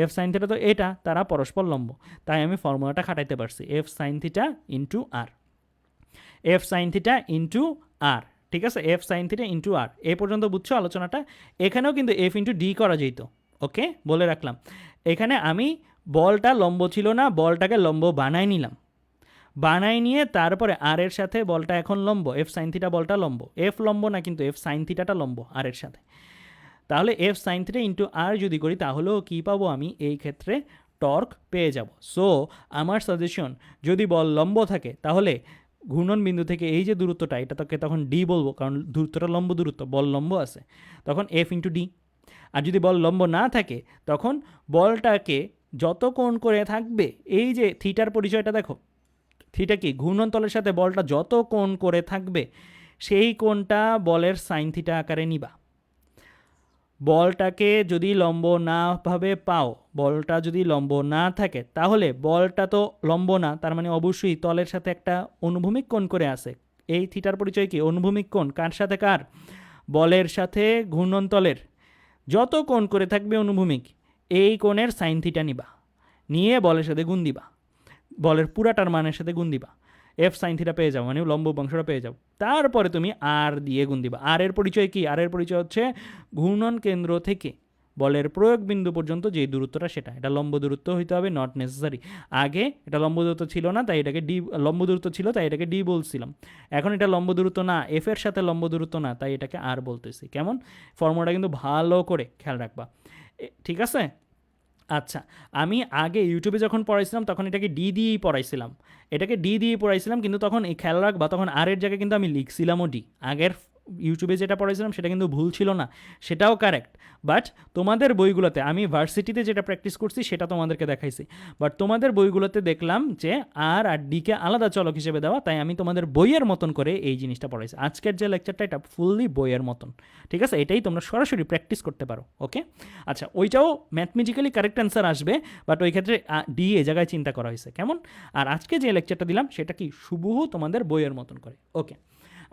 এফ সাইন থিটা তো এটা, তারা পরস্পর লম্ব। তাই আমি ফর্মুলাটা খাটাইতে পারছি, এফ সাইন থিটা ইন্টু আর, ঠিক আছে? এফ সাইন থিটা ইন্টু আর। এই পর্যন্ত বুঝছো আলোচনাটা? এখানেও কিন্তু এফ ইন্টু ডি করা যেত, ওকে, বলে রাখলাম। এখানে আমি বলটা লম্ব ছিল না, বলটাকে লম্ব বানাই নিয়ে তারপরে আর এর সাথে বলটা এখন লম্ব, এফ সাইন থিটা বলটা লম্ব, এফ লম্ব না কিন্তু এফ সাইন থিটাটা লম্ব আর এর সাথে। তাহলে এফ সাইন থিটা ইন্টু আর যদি করি তাহলেও কী পাবো? আমি এই ক্ষেত্রে টর্ক পেয়ে যাব। সো আমার সাজেশন, যদি বল লম্ব থাকে তাহলে ঘূর্ণন বিন্দু থেকে এই যে দূরত্বটা, এটা তোকে তখন ডি বলবো, কারণ দূরত্বটা লম্ব দূরত্ব, বল লম্ব আছে, তখন এফ ইন্টু ডি। আর যদি বল লম্ব না থাকে তখন বলটাকে যত কোণ করে থাকবে, এই যে থিটার পরিচয়টা দেখো, থিটা কি, ঘূর্ণন তলের সাথে বলটা যত কোণ করে থাকবে সেই কোণটা বলের সাইন থিটা আকারে নিবা। বলটাকে যদি লম্ব না ভাবে পাও, বলটা যদি লম্ব না থাকে, তাহলে বলটা তো লম্ব না, তার মানে অবশ্যই তলের সাথে একটা অনুভূমিক কোণ করে আছে। এই থিটার পরিচয় কি, অনুভূমিক কোণ, কার সাথে কার, বলের সাথে ঘূর্ণন তলের যত কোণ করে থাকবে অনুভূমিক, এই কোণের সাইন থিটা নিবা, নিয়ে বলের সাথে গুণ দিবা, বলের পুরাটার মানের সাথে গুণ দিবা, এফ সাইন থিটা পেয়ে যাও, মানে লম্ব অংশটা পেয়ে যাও। তারপরে তুমি আর দিয়ে গুণ দিবা। আর এর পরিচয় কি, আর এর পরিচয় হচ্ছে ঘূর্ণন কেন্দ্র থেকে বলের প্রয়োগ বিন্দু পর্যন্ত যে দূরত্বটা, সেটা, এটা লম্ব দূরত্ব হইতে হবে, নট নেসেসারি। আগে এটা লম্ব দূরত্ব ছিল না, তাই এটাকে ডি, লম্ব দূরত্ব ছিল তাই এটাকে ডি বলছিলাম। এখন এটা লম্ব দূরত্ব না, এফ এর সাথে লম্ব দূরত্ব না, তাই এটাকে আর বলতেছি। কেমন, ফর্মুলাটা কিন্তু ভালো করে খেয়াল রাখবা, ঠিক আছে? আচ্ছা, আমি আগে ইউটিউবে যখন পড়াইছিলাম তখন এটাকে ডি দিয়েই পড়াইছিলাম, এটাকে ডি দিয়ে পড়াইছিলাম, কিন্তু তখন এই খেয়াল রাখবা, তখন আর এর জায়গায় কিন্তু আমি লিখছিলামও ডি। আগের ইউটিউবে যেটা পড়াইছিলাম সেটা কিন্তু ভুল ছিল না, সেটাও কারেক্ট। বাট তোমাদের বইগুলোতে, আমি ভার্সিটিতে যেটা প্র্যাকটিস করছি সেটা তোমাদেরকে দেখাইছি, বাট তোমাদের বইগুলোতে দেখলাম যে আর আর ডিকে আলাদা চলক হিসেবে দেওয়া, তাই আমি তোমাদের বইয়ের মতন করে এই জিনিসটা পড়াইছি। আজকের যে লেকচারটা এটা ফুললি বইয়ের মতন, ঠিক আছে? এটাই তোমরা সরাসরি প্র্যাকটিস করতে পারো, ওকে? আচ্ছা, ওইটাও ম্যাথমেটিক্যালি কারেক্ট অ্যান্সার আসবে, বাট ওই ক্ষেত্রে ডি এ জায়গায় চিন্তা করা হয়েছে, কেমন? আর আজকে যে লেকচারটা দিলাম সেটা কি হুবহু তোমাদের বইয়ের মতন করে, ওকে?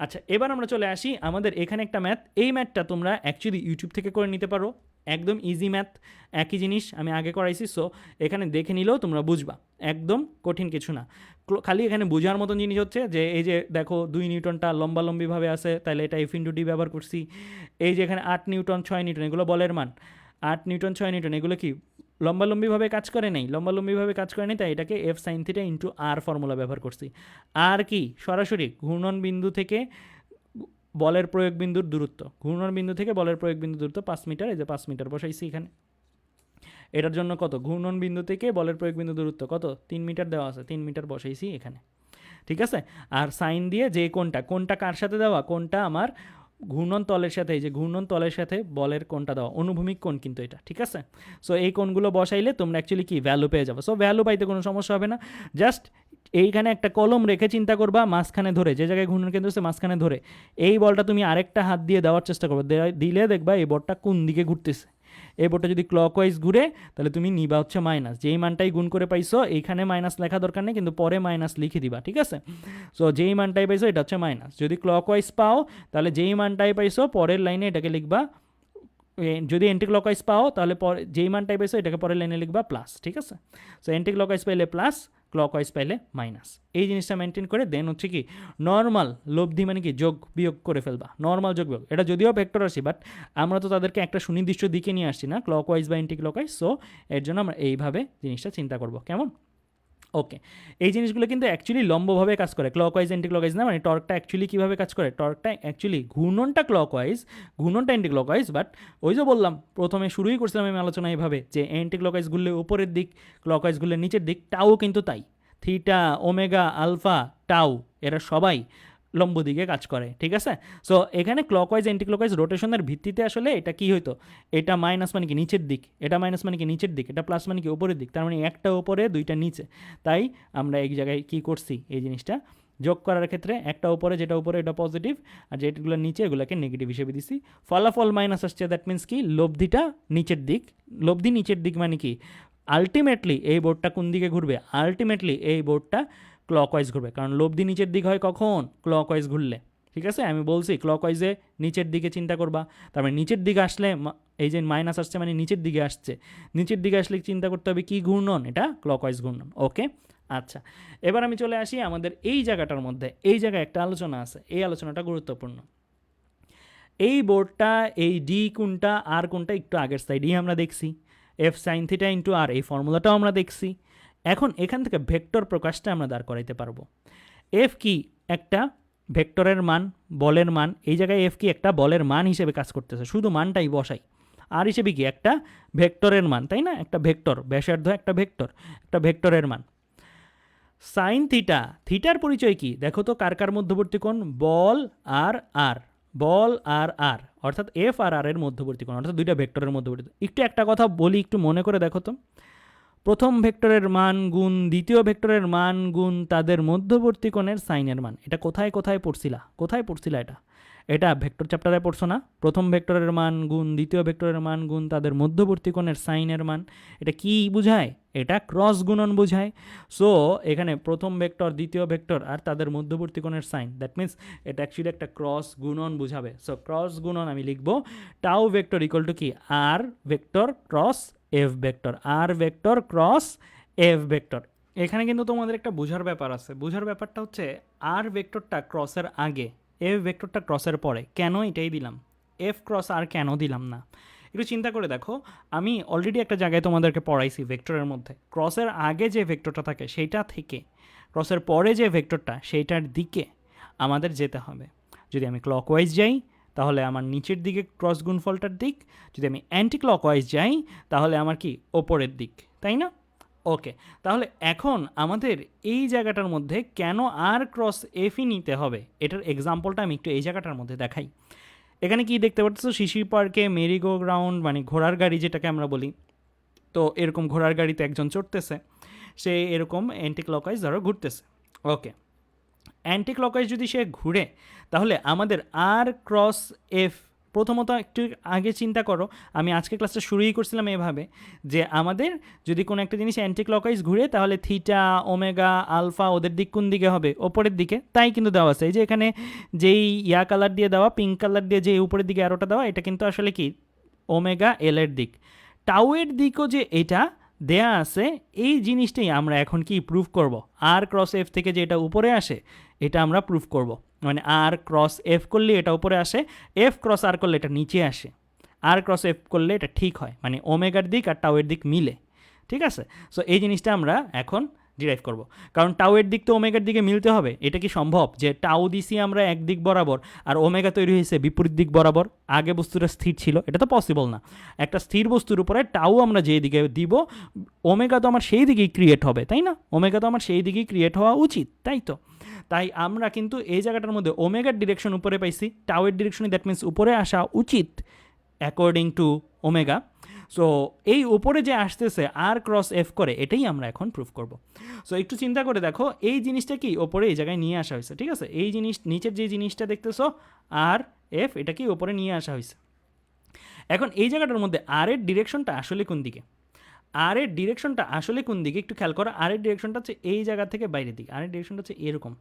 আচ্ছা, এবার আমরা চলে আসি আমাদের এখানে একটা ম্যাথ। এই ম্যাথটা তোমরা অ্যাকচুয়ালি ইউটিউব থেকে করে নিতে পারো, একদম ইজি ম্যাথ, একই জিনিস আমি আগে করাইছি, সো এখানে দেখে নিলেও তোমরা বুঝবা, একদম কঠিন কিছু না। খালি এখানে বোঝার মতন জিনিস হচ্ছে যে এই যে দেখো 2 নিউটনটা লম্বালম্বিভাবে আছে, তাহলে এটা এফ ইন্টু ডি ব্যবহার করছি। এই যে এখানে 8 নিউটন 6 নিউটন এগুলো বলের মান, 8 নিউটন 6 নিউটন এগুলো কি লম্বালম্বিভাবে কাজ করে নেই, লম্বালম্বিভাবে কাজ করে নেই, তাই এটাকে এফ সাইন থিটা ইন্টু আর ফর্মুলা ব্যবহার করছি। আর কি, সরাসরি ঘূর্ণন বিন্দু থেকে বলের প্রয়োগ বিন্দুর দূরত্ব, ঘূর্ণন বিন্দু থেকে বলের প্রয়োগ বিন্দুর দূরত্ব 5 মিটার, এই যে 5 মিটার বসাইছি এখানে। এটার জন্য কত, ঘূর্ণন বিন্দু থেকে বলের প্রয়োগ বিন্দু দূরত্ব কত, 3 মিটার দেওয়া আছে, 3 মিটার বসাইছি এখানে, ঠিক আছে? আর সাইন দিয়ে যে কোনটা কার সাথে দেওয়া, কোনটা আমার ঘূর্ণন তলের সাথে, এই যে ঘূর্ণন তলের সাথে বলের কোনটা দেওয়া, অনুভূমিক কোণ কিন্তু এটা, ঠিক আছে? সো এই কোণগুলো বসাইলে তোমরা অ্যাকচুয়ালি কি ভ্যালু পেয়ে যাবে। সো ভ্যালু পাইতে কোনো সমস্যা হবে না, জাস্ট এইখানে একটা কলম রেখে চিন্তা করবা, মাঝখানে ধরে, যে জায়গায় ঘূর্ণন কেন্দ্র হচ্ছে মাঝখানে ধরে এই বলটা তুমি আরেকটা হাত দিয়ে দেওয়ার চেষ্টা করবে, দিলে দেখবা এই বলটা কোন দিকে ঘুরতেছে। এই বোর্ডটা যদি ক্লকওয়াইজ ঘুরে তাহলে তুমি নিবা হচ্ছে মাইনাস, যেই মানটাই গুণ করে পাইছো এইখানে মাইনাস লেখা দরকার নেই, কিন্তু পরে মাইনাস লিখে দিবা, ঠিক আছে? সো যেই মানটাই পাইছো এটা হচ্ছে মাইনাস। যদি ক্লকওয়াইজ পাও তাহলে যেই মানটাই পাইছো পরের লাইনে এটাকে লিখবা, যদি এন্টি ক্লকওয়াইজ পাও তাহলে যেই মানটাই পাইছো এটাকে পরের লাইনে লিখবা প্লাস, ঠিক আছে? সো এন্টি ক্লকওয়াইজ পাইলে প্লাস, ক্লকওয়াইজ পাইলে মাইনাস, এই জিনিসটা মেনটেন করে দেন হচ্ছে কি নর্মাল লব্ধি, মানে কি যোগ বিয়োগ করে ফেলবা, নর্মাল যোগ বিয়োগ। এটা যদিও ভেক্টর রাশি, বাট আমরা তো তাদেরকে একটা সুনির্দিষ্ট দিকে নিয়ে আসছি না, ক্লকওয়াইজ বা এন্টি ক্লকওয়াইজ, সো এর জন্য আমরা এইভাবে জিনিসটা চিন্তা করব, কেমন? ওকে, এই জিনিসগুলো কিন্তু অ্যাকচুয়ালি লম্বভাবে কাজ করে, ক্লকওয়াইজ অ্যান্টি ক্লকওয়াইজ না। মানে টর্কটা অ্যাকচুয়ালি কীভাবে কাজ করে, টর্কটা অ্যাকচুয়ালি ঘূর্ণনটা ক্লকওয়াইজ, ঘূর্ণনটা অ্যান্টি ক্লকওয়াইজ, বাট ওই যে বললাম প্রথমে শুরুই করছিলাম আমি আলোচনা এইভাবে যে অ্যান্টি ক্লকওয়াইজ ঘুরলে উপরের দিক, ক্লকওয়াইজ ঘুরলে নিচের দিক। টাও কিন্তু তাই, থিটা, ওমেগা, আলফা, টাউ এরা সবাই লম্ব দিকে কাজ করে, ঠিক আছে? সো এখানে ক্লকওয়াইজ অ্যান্টি ক্লকওয়াইজ রোটেশনের ভিত্তিতে আসলে এটা কি হইতো, এটা মাইনাস মানে কি নিচের দিক, এটা মাইনাস মানে কি নিচের দিক, এটা প্লাস মানে কি উপরের দিক, তার মানে একটা উপরে দুইটা নিচে। তাই আমরা এই জায়গায় কি করছি, এই জিনিসটা যোগ করার ক্ষেত্রে একটা উপরে, যেটা উপরে এটা পজিটিভ, আর যেগুলো নিচে এগুলোকে নেগেটিভ হিসেবে দিছি। ফলাফল মাইনাস আসছে, দ্যাট মিনস কি লব্ধিটা নিচের দিক, লব্ধি নিচের দিক মানে কি আলটিমেটলি এই বোর্ডটা কোন দিকে ঘুরবে, আলটিমেটলি এই বোর্ডটা ক্লকওয়াইজ ঘুরবে, কারণ লব্ধি নিচের দিক হয় কখন, ক্লকওয়াইজ ঘুরলে, ঠিক আছে? আমি বলছি ক্লকওয়াইজে নিচের দিকে চিন্তা করবা, তারপরে নিচের দিকে আসলে এই যে মাইনাস আসছে মানে নিচের দিকে আসছে, নিচের দিকে আসলে চিন্তা করতে হবে কি ঘূর্ণন, এটা ক্লকওয়াইজ ঘূর্ণন, ওকে? আচ্ছা, এবার আমি চলে আসি আমাদের এই জায়গাটার মধ্যে, এই জায়গায় একটা আলোচনা আছে, এই আলোচনাটা গুরুত্বপূর্ণ। এই বোর্ডটা, এই ডি কোনটা আর কোনটা একটু আগের সাইডেই আমরা দেখছি, এফ সাইন থিটা ইন্টু আর, এই ফর্মুলাটাও আমরা দেখছি। এখন এখান থেকে ভেক্টর প্রকাশটা আমরা দাঁড় করাইতে পারবো। এফ কি একটা ভেক্টরের মান, বলের মান, এই জায়গায় এফ কি একটা বলের মান হিসেবে কাজ করতেছে, শুধু মানটাই বসাই। আর হিসেবে কি একটা ভেক্টরের মান, তাই না? একটা ভেক্টর, ব্যাসার্ধ একটা ভেক্টর, একটা ভেক্টরের মান। সাইন থিটা, থিটার পরিচয় কি দেখো তো, কার কার মধ্যবর্তী কোণ, বল আর আর, বল আর আর, অর্থাৎ এফ আর আর এর মধ্যবর্তী কোণ, অর্থাৎ দুইটা ভেক্টরের মধ্যবর্তী। একটু একটা কথা বলি, একটু মনে করে দেখো তো, প্রথম ভেক্টরের মান গুণ দ্বিতীয় ভেক্টরের মান গুণ তাদের মধ্যবর্তী কোণের সাইনের মান। এটা কোথায় কোথায় পড়ছিলা, কোথায় পড়ছিলা এটা? এটা ভেক্টর চ্যাপ্টারে পড়ছো না? প্রথম ভেক্টরের মান গুণ দ্বিতীয় ভেক্টরের মান গুণ তাদের মধ্যবর্তী কোণের সাইনের মান। এটা কি বোঝায়? এটা ক্রস গুণন বোঝায়। সো এখানে প্রথম ভেক্টর, দ্বিতীয় ভেক্টর আর তাদের মধ্যবর্তী কোণের সাইন, দ্যাট মিন্স এটা অ্যাকচুয়ালি একটা ক্রস গুণন বোঝাবে। সো ক্রস গুণন আমি লিখবো টাউ ভেক্টর ইকুয়াল টু কি, আর vector cross f vector, r vector cross f vector. এখানে কিন্তু তোমাদের একটা বোঝার ব্যাপার আছে। বোঝার ব্যাপারটা হচ্ছে আর ভেক্টরটা ক্রসের আগে, এফ ভেক্টরটা ক্রসের পরে। কেন এটাই দিলাম, এফ ক্রস আর কেন দিলাম না? একটু চিন্তা করে দেখো, আমি অলরেডি একটা জায়গায় তোমাদেরকে পড়াইছি ভেক্টরের মধ্যে ক্রসের আগে যে ভেক্টরটা থাকে সেইটা থেকে ক্রসের পরে যে ভেক্টরটা সেইটার দিকে আমাদের যেতে হবে। যদি আমি ক্লকওয়াইজ যাই তাহলে আমার নিচের দিকে ক্রস গুণফলটার দিক, যদি আমি অ্যান্টি ক্লকওয়াইজ যাই তাহলে আমার কি ওপরের দিক, তাই না? ওকে, তাহলে এখন আমাদের এই জায়গাটার মধ্যে কেন আর ক্রস এফই নিতে হবে, এটার এক্সাম্পলটা আমি একটু এই জায়গাটার মধ্যে দেখাই। এখানে কি দেখতে পাচ্ছ, শিশির পার্কে মেরিগো গ্রাউন্ড মানে ঘোড়ার গাড়ি যেটাকে আমরা বলি, তো এরকম ঘোড়ার গাড়িতে একজন চড়তেছে, সে এরকম অ্যান্টি ক্লকওয়াইজ ধরো ঘুরতেছে। ওকে, অ্যান্টি ক্লকওয়াইজ যদি সে ঘুরে তাহলে আমাদের আর ক্রস এফ, প্রথমত একটু আগে চিন্তা করো, আমি আজকে ক্লাসটা শুরুই করছিলাম এভাবে যে আমাদের যদি কোনো একটা জিনিস অ্যান্টি ক্লকওয়াইজ ঘুরে তাহলে থিটা, ওমেগা, আলফা ওদের দিক কোন দিকে হবে, ওপরের দিকে। তাই কিন্তু দেওয়া আছে, এই যে এখানে যেই ইয়া কালার দিয়ে দেওয়া, পিঙ্ক কালার দিয়ে যে উপরের দিকে অ্যারোটা দেওয়া, এটা কিন্তু আসলে কি ওমেগা এল এর দিক। টাউয়ের দিকও যে এটা দেয়া আছে, এই জিনিসটাই আমরা এখন কি প্রুফ করব। আর ক্রস এফ থেকে যে এটা উপরে আসে এটা আমরা প্রুফ করব, মানে আর ক্রস এফ করলে এটা উপরে আসে, এফ ক্রস আর করলে এটা নিচে আসে, আর ক্রস এফ করলে এটা ঠিক হয়, মানে ওমেগার দিক আর টাউয়ের দিক মিলে। ঠিক আছে, সো এই জিনিসটা আমরা এখন ডিরাইভ করব, কারণ টাউয়ের দিক তো ওমেগার দিকে মিলতে হবে। এটা কি সম্ভব যে টাউ দিছি আমরা এক দিক বরাবর আর ওমেগা তৈরি হয়েছে বিপরীত দিক বরাবর, আগে বস্তুটা স্থির ছিল? এটা তো পসিবল না। একটা স্থির বস্তুর উপরে টাউ আমরা যে দিকে দিব, ওমেগা তো আমার সেই দিকেই ক্রিয়েট হবে, তাই না? ওমেগা তো আমার সেই দিকেই ক্রিয়েট হওয়া উচিত, তাই তো? তাই আমরা কিন্তু এই জায়গাটার মধ্যে ওমেগার ডিরেকশন উপরে পাইছি, টাউয়ের ডিরেকশনে দ্যাট মিন্স উপরে আসা উচিত অ্যাকর্ডিং টু ওমেগা। সো এই উপরে যে আসতেছে আর ক্রস এফ করে, এটাই আমরা এখন প্রুফ করব। সো একটু চিন্তা করে দেখো, এই জিনিসটা কি ওপরে এই জায়গায় নিয়ে আসা হয়েছে, ঠিক আছে? এই জিনিস নিচের যে জিনিসটা দেখতেছো আর এফ, এটা কি ওপরে নিয়ে আসা হয়েছে। এখন এই জায়গাটার মধ্যে আর এর ডিরেকশনটা আসলে কোন দিকে, আর এর ডিরেকশনটা আসলে কোন দিকে একটু খেয়াল করো। আর এর ডিরেকশনটা হচ্ছে এই জায়গা থেকে বাইরের দিকে, আর এর ডিরেকশনটা হচ্ছে এরকম,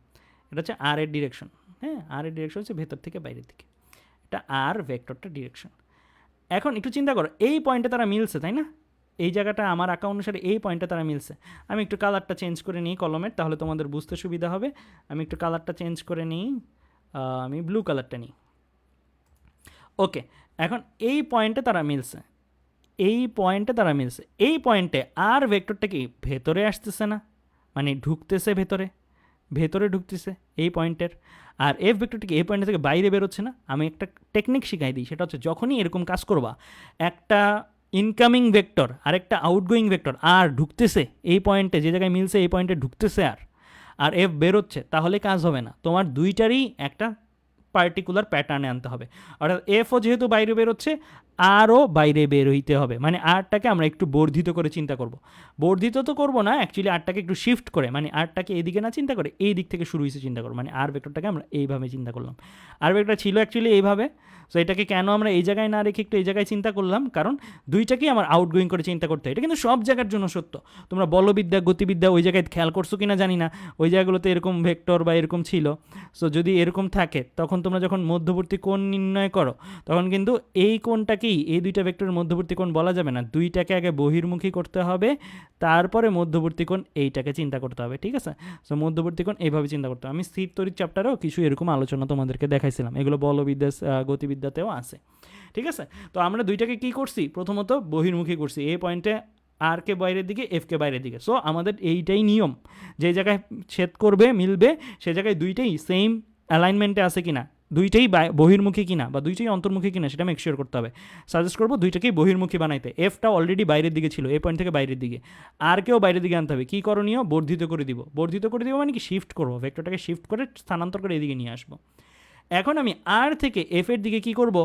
এটা হচ্ছে আর এর ডিরেকশন। হ্যাঁ, আর এর ডিরেকশন হচ্ছে ভেতর থেকে বাইরের দিকে, এটা আর ভেক্টরটা ডিরেকশন। এখন একটু চিন্তা করো, এই পয়েন্টে তারা মিলছে, তাই না? এই জায়গাটা আমার আঁকা অনুসারে এই পয়েন্টে তারা মিলছে। আমি একটু কালারটা চেঞ্জ করে নিই কলমের, তাহলে তোমাদের বুঝতে সুবিধা হবে। আমি একটু কালারটা চেঞ্জ করে নিই, আমি ব্লু কালারটা নিই। ওকে, এখন এই পয়েন্টে তারা মিলছে, এই পয়েন্টে তারা মিলছে। এই পয়েন্টে আর ভেক্টরটা কি ভেতরে আসতেছে না, মানে ঢুকতেছে ভেতরে, ভেতরে ঢুকতেছে এই পয়েন্টের। আর এফ ভেক্টরটা কি এই পয়েন্ট থেকে বাইরে বেরোচ্ছে না? আমি একটা টেকনিক শিখাই দিই, সেটা হচ্ছে যখনই এরকম কাজ করবা, একটা ইনকামিং ভেক্টর আর একটা আউটগোয়িং ভেক্টর আর ঢুকতেছে এই পয়েন্টে, যে জায়গায় মিলছে এই পয়েন্টে ঢুকতেছে আর এফ বেরোচ্ছে, তাহলে কাজ হবে না। তোমার দুইটারই একটা পার্টিকুলার প্যাটার্নে আনতে হবে। অর্থাৎ এফও যেহেতু বাইরে বেরোচ্ছে, আরও বাইরে বের হইতে হবে, মানে আরটাকে আমরা একটু বর্ধিত করে চিন্তা করব। বর্ধিত তো করবো না, অ্যাকচুয়ালি আরটাকে একটু শিফট করে, মানে আরটাকে এইদিকে না চিন্তা করে এই দিক থেকে শুরু হয়েছে চিন্তা করবো, মানে আর ভেক্টরটাকে আমরা এইভাবে চিন্তা করলাম। আর ভেক্টর ছিল অ্যাকচুয়ালি এইভাবে। সো এটাকে কেন আমরা এই জায়গায় না রেখে একটু এই জায়গায় চিন্তা করলাম, কারণ দুইটাকেই আমার আউটগোয়িং করে চিন্তা করতে হয়। এটা কিন্তু সব জায়গার জন্য সত্য। তোমরা বলবিদ্যা, গতিবিদ্যা ওই জায়গায় খেয়াল করছো কিনা জানি না, ওই জায়গাগুলোতে এরকম ভেক্টর বা এরকম ছিল। সো যদি এরকম থাকে, তখন তোমরা যখন মধ্যবর্তী কোণ নির্ণয় করো, তখন কিন্তু এই কোণটাকেই, এই দুইটা ভেক্টরের মধ্যবর্তী কোণ বলা যাবে না, দুইটাকে আগে বহির্মুখী করতে হবে, তারপরে মধ্যবর্তী কোণ এইটাকে চিন্তা করতে হবে, ঠিক আছে? সো মধ্যবর্তী কোণ এইভাবে চিন্তা করতে হবে। আমি স্থির তড়িৎ চ্যাপ্টারেও কিছু এরকম আলোচনা তোমাদেরকে দেখাইছিলাম, এগুলো বলবিদ্যা, গতিবিদ্যাতেও আছে, ঠিক আছে? তো আমরা দুইটাকে কি করছি, প্রথমত বহির্মুখী করছি, এই পয়েন্টে আর কে বাইরের দিকে, এফ কে বাইরের দিকে। সো আমাদের এইটাই নিয়ম, যে জায়গায় ছেদ করবে মিলবে সে জায়গায় দুইটাই সেম অ্যালাইনমেন্টে আছে কিনা, দুইটাই বহির্মুখী কিনা বা দুইটাই অন্তর্মুখী কিনা সেটা মেক শিওর করতে হবে। সাজেস্ট করবো দুইটাকেই বহির্মুখী বানাইতে। এফটা অলরেডি বাইরের দিকে ছিল, এই পয়েন্ট থেকে বাইরের দিকে, আর কেউ বাইরের দিকে আনতে হবে। কী করণীয়? বর্ধিত করে দিব। বর্ধিত করে দিব মানে কি? শিফট করবো, ভেক্টরটাকে শিফট করে স্থানান্তর করে এদিকে নিয়ে আসবো। এখন আমি আর থেকে এফ এর দিকে কি করব?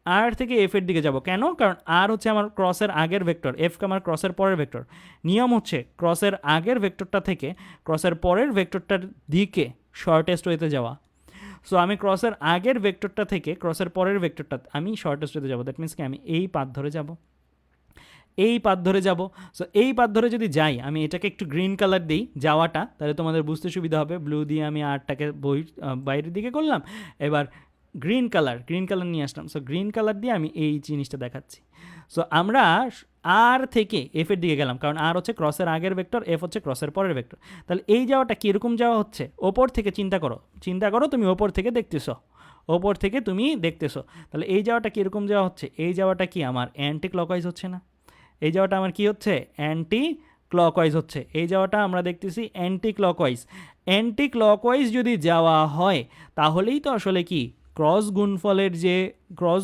আর থেকে এফ এর দিকে যাব। কেন? কারণ আর হচ্ছে আমার ক্রসের আগের ভেক্টর, এফ আমার ক্রসের পরের ভেক্টর। নিয়ম হচ্ছে ক্রসের আগের ভেক্টরটা থেকে ক্রসের পরের ভেক্টরটার দিকে শর্টেস্ট ওয়েতে যাওয়া। সো আমি ক্রসের আগের ভেক্টরটা থেকে ক্রসের পরের ভেক্টরটা আমি শর্টেস্ট ওয়েতে যাবো। দ্যাট মিনস কি আমি এই পাথ ধরে যাব, এই পাথ ধরে যাব। সো এই পাথ ধরে যদি যাই, আমি এটাকে একটু গ্রিন কালার দিই যাওয়াটা, তাহলে তোমাদের বুঝতে সুবিধা হবে। ব্লু দিয়ে আমি আরটাকে বাইরের দিকে করলাম, এবার গ্রিন কালার নিয়ে আসলাম। সো গ্রিন কালার দিয়ে আমি এই জিনিসটা দেখাচ্ছি। সো আমরা আর থেকে এফের দিকে গেলাম, কারণ আর হচ্ছে ক্রসের আগের ভেক্টর, এফ হচ্ছে ক্রসের পরের ভেক্টর। তাহলে এই যাওয়াটা কীরকম যাওয়া হচ্ছে? ওপর থেকে চিন্তা করো, তুমি ওপর থেকে দেখতেছো, ওপর থেকে তুমি দেখতেছো। তাহলে এই যাওয়াটা কীরকম যাওয়া হচ্ছে? এই যাওয়াটা কি আমার অ্যান্টি ক্লকওয়াইজ হচ্ছে না? এই যাওয়াটা আমার কি হচ্ছে? অ্যান্টি ক্লকওয়াইজ হচ্ছে। এই যাওয়াটা আমরা দেখতেছি অ্যান্টি ক্লকওয়াইজ। অ্যান্টি ক্লকওয়াইজ যদি যাওয়া হয় তাহলেই তো আসলে কি ক্রস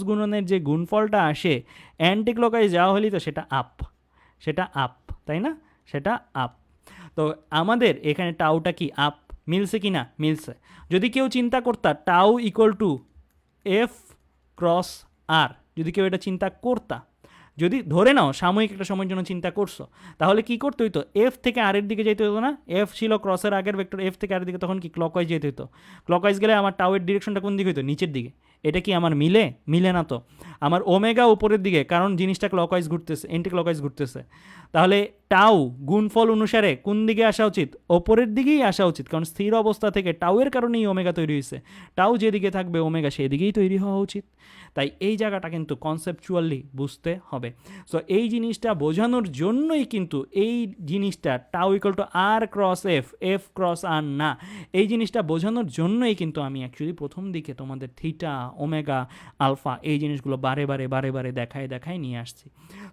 গুণনের যে গুণফলটা আসে, অ্যান্টি ক্লকওয়াইজ যাওয়া হলেই তো সেটা আপ, তাই না? সেটা আপ। তো আমাদের এখানে টাউটা কি আপ, মিলছে কি না? মিলছে। যদি কেউ চিন্তা করতা tau equal to F cross r, যদি কেউ এটা চিন্তা করতা, যদি ধরে নাও সাময়িক একটা সময়ের জন্য চিন্তা করছো, তাহলে কি করতে হইতো? এফ থেকে আরের দিকে যেতে হতো না? এফ ছিল ক্রসের আগের ভেক্টর, এফ থেকে আরের দিকে, তখন কি ক্লকওয়াইজ যেতে হতো। ক্লকওয়াইজ গেলে আমার টাওয়ের ডিরেকশনটা কোন দিকে হতো? নিচের দিকে। এটা কি আমার মিলে না তো। আমার ওমেগা উপরের দিকে, কারণ জিনিসটা ক্লকওয়াইজ ঘুরতেছে, এন্টি ক্লকওয়াইজ ঘুরতেছে। তাহলে টাউ গুণফল অনুসারে কোন দিকে আসা উচিত? ওপরের দিকেই আসা উচিত, কারণ স্থির অবস্থা থেকে টাউয়ের কারণেই ওমেগা তৈরি হয়েছে। টাউ যেদিকে থাকবে ওমেগা সেদিকেই তৈরি হওয়া উচিত। তাই এই জায়গাটা কিন্তু কনসেপচুয়ালি বুঝতে হবে। সো এই জিনিসটা বোঝানোর জন্যই কিন্তু এই জিনিসটা tau equal to r cross F, F cross r না, এই জিনিসটা বোঝানোর জন্যই কিন্তু আমি অ্যাকচুয়ালি প্রথম দিকে তোমাদের থিটা, ওমেগা, আলফা এই জিনিসগুলো বারে বারে দেখায় নিয়ে আসছি।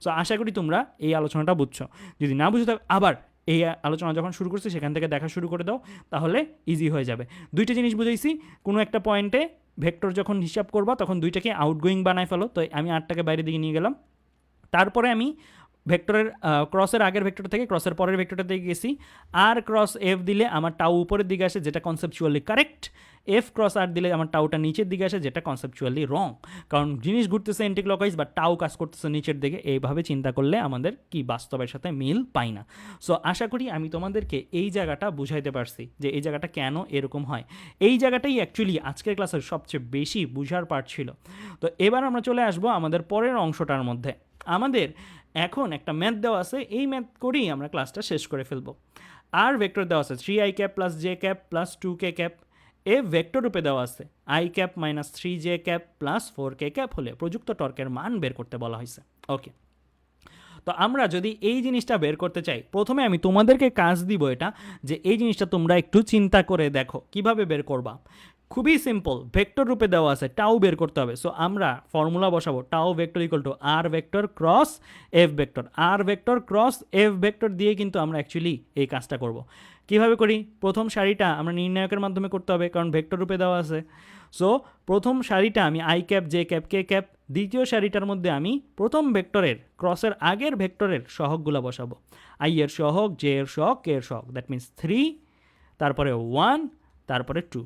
সো আশা করি তোমরা এই আলোচনাটা বুঝছো। যদি না বুঝে থাকো, আবার এই আলোচনা যখন শুরু করছি সেখান থেকে দেখা শুরু করে দাও, তাহলে ইজি হয়ে যাবে। দুইটা জিনিস বুঝাইছি। কোনো একটা পয়েন্টে ভেক্টর যখন হিসাব করবা তখন দুইটাকে আউটগোয়িং বানায় ফেলো। তো আমি আরটাকে বাইরের দিকে নিয়ে গেলাম। তারপরে আমি ভেক্টরের ক্রসের আগের ভেক্টর থেকে ক্রসের পরের ভেক্টরটা দিকে গেছি। আর ক্রস এফ দিলে আমার টাউ উপরের দিকে আসে, যেটা কনসেপচুয়ালি কারেক্ট। এফ ক্রস আর দিলে আমার টাউটা নিচের দিকে আসে, যেটা কনসেপচুয়ালি রং, কারণ জিনিস ঘুরতেছে অ্যান্টি ক্লকওয়াইজ বা টাউ কাজ করতেছে নিচের দিকে। এইভাবে চিন্তা করলে আমাদের কি বাস্তবের সাথে মিল পাই না। সো আশা করি আমি তোমাদেরকে এই জায়গাটা বুঝাইতে পারছি যে এই জায়গাটা কেন এরকম হয়। এই জায়গাটাই অ্যাকচুয়ালি আজকের ক্লাসের সবচেয়ে বেশি বুঝার পার্ট ছিল। তো এবার আমরা চলে আসবো আমাদের পরের অংশটার মধ্যে। আমাদের এখন একটা ম্যাথ দেওয়া আছে, এই ম্যাথ করেই আমরা ক্লাসটা শেষ করে ফেলবো। আর ভেক্টর দেওয়া আছে 3i cap plus J cap plus 2k cap. এ ভেক্টর রূপে দেওয়া আছে i cap minus 3j cap plus 4k cap হলে প্রযুক্ত টর্কের মান বের করতে বলা হয়েছে। ওকে, তো আমরা যদি এই জিনিসটা বের করতে চাই, প্রথমে আমি তোমাদেরকে কাজ দিব এটা, যে এই জিনিসটা তোমরা একটু চিন্তা করে দেখো কিভাবে বের করবা। খুবই সিম্পল, ভেক্টর রূপে দেওয়া আছে, টাউ বের করতে হবে। সো আমরা ফর্মুলা বসাবো, tau vector equal to r vector cross f vector. R vector cross f vector দিয়ে কিন্তু আমরা অ্যাকচুয়ালি এই কাজটা করব। কিভাবে করি? প্রথম সারিটা আমরা নির্ণায়কের মাধ্যমে করতে হবে, কারণ ভেক্টর রূপে দেওয়া আছে। সো প্রথম সারিটা আমি I cap J cap K cap, দ্বিতীয় সারিটার মধ্যে আমি প্রথম ভেক্টরের ক্রসের আগের ভেক্টরের সহগগুলো বসাবো। আই এর সহগ, জে এর সহগ, কে এর সহগ, দ্যাট মিনস 3, তারপরে 1, তারপরে 2,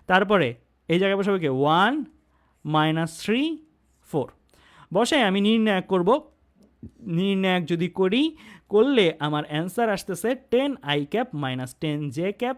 তারপরে এই জায়গায় বসাবো কি 1 মাইনাস 3 4 বসাই আমি নির্ণায়ক করব। নির্ণায়ক যদি করলে আমার অ্যান্সার আসতেছে 10i cap minus 10j cap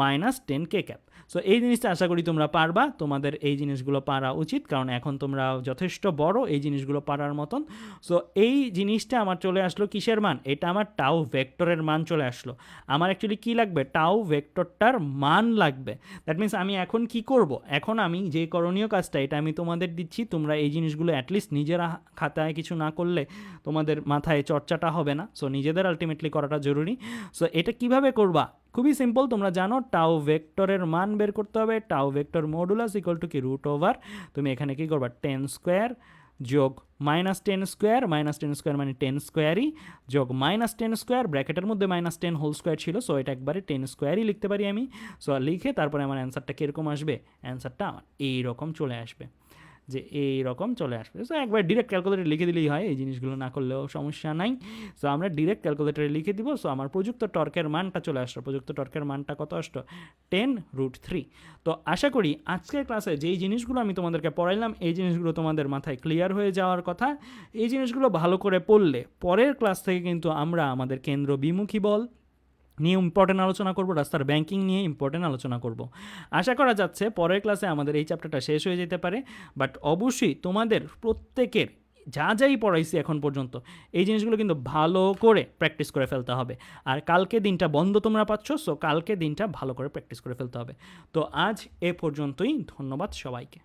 minus 10k cap. So এই জিনিসটা আশা করি তোমরা পারবা, তোমাদের এই জিনিসগুলো পারা উচিত, কারণ এখন তোমরা যথেষ্ট বড় এই জিনিসগুলো পারার মতন। সো এই জিনিসটা আমার চলে আসলো কিসের মান? এটা আমার টাউ ভেক্টরের মান চলে আসলো। আমার অ্যাকচুয়ালি কী লাগবে? টাউ ভেক্টরটার মান লাগবে। দ্যাট মিনস আমি এখন কি করব? এখন আমি যে করণীয় কাজটা এটা আমি তোমাদের দিচ্ছি, তোমরা এই জিনিসগুলো অ্যাটলিস্ট নিজেরা খাতায় কিছু না করলে তোমাদের মাথায় চর্চাটা হবে না। সো নিজেদের আলটিমেটলি করাটা জরুরি। সো এটা কিভাবে করবা? খুবই সিম্পল, তোমরা জানো টাউ ভেক্টরের মান বের করতে হবে। Tau vector modulus equal to কি রুট ওভার, তুমি এখানে কি করবা 10 স্কোয়ার যোগ -10 স্কোয়ার, -10 স্কোয়ার মানে 10 স্কোয়ারই, যোগ -10 স্কোয়ার, ব্র্যাকেটের মধ্যে -10 হোল স্কোয়ার ছিল, সো এটা একবারে 10 স্কোয়ারই লিখতে পারি আমি। সো লিখে তারপরে আমার অ্যান্সারটা কীরকম আসবে, অ্যান্সারটা আমার এইরকম চলে আসবে, যে এইরকম চলে আসবে। সো একবার ডিরেক্ট ক্যালকুলেটরে লিখে দিলেই হয়, এই জিনিসগুলো না করলেও সমস্যা নাই। সো আমরা ডিরেক্ট ক্যালকুলেটরে লিখে দিব। সো আমার প্রযুক্ত টর্কের মানটা চলে আসলো, প্রযুক্ত টর্কের মানটা কত আসলো, 10√3। তো আশা করি আজকের ক্লাসে যেই জিনিসগুলো আমি তোমাদেরকে পড়াইলাম এই জিনিসগুলো তোমাদের মাথায় ক্লিয়ার হয়ে যাওয়ার কথা। এই জিনিসগুলো ভালো করে পড়লে পরের ক্লাস থেকে কিন্তু আমরা আমাদের কেন্দ্র বিমুখী বল নিয়ে ইম্পর্টেন্ট আলোচনা করব, রাস্তার ব্যাংকিং নিয়ে ইম্পর্টেন্ট আলোচনা করব। আশা করা যাচ্ছে পরের ক্লাসে আমাদের এই চ্যাপ্টারটা শেষ হয়ে যেতে পারে, বাট অবশ্যই তোমাদের প্রত্যেকের যা যাই পড়াইছি এখন পর্যন্ত এই জিনিসগুলো কিন্তু ভালো করে প্র্যাকটিস করে ফেলতে হবে। আর কালকে দিনটা বন্ধ তোমরা পাচ্ছ, সো কালকে দিনটা ভালো করে প্র্যাকটিস করে ফেলতে হবে। তো আজ এ পর্যন্তই, ধন্যবাদ সবাইকে।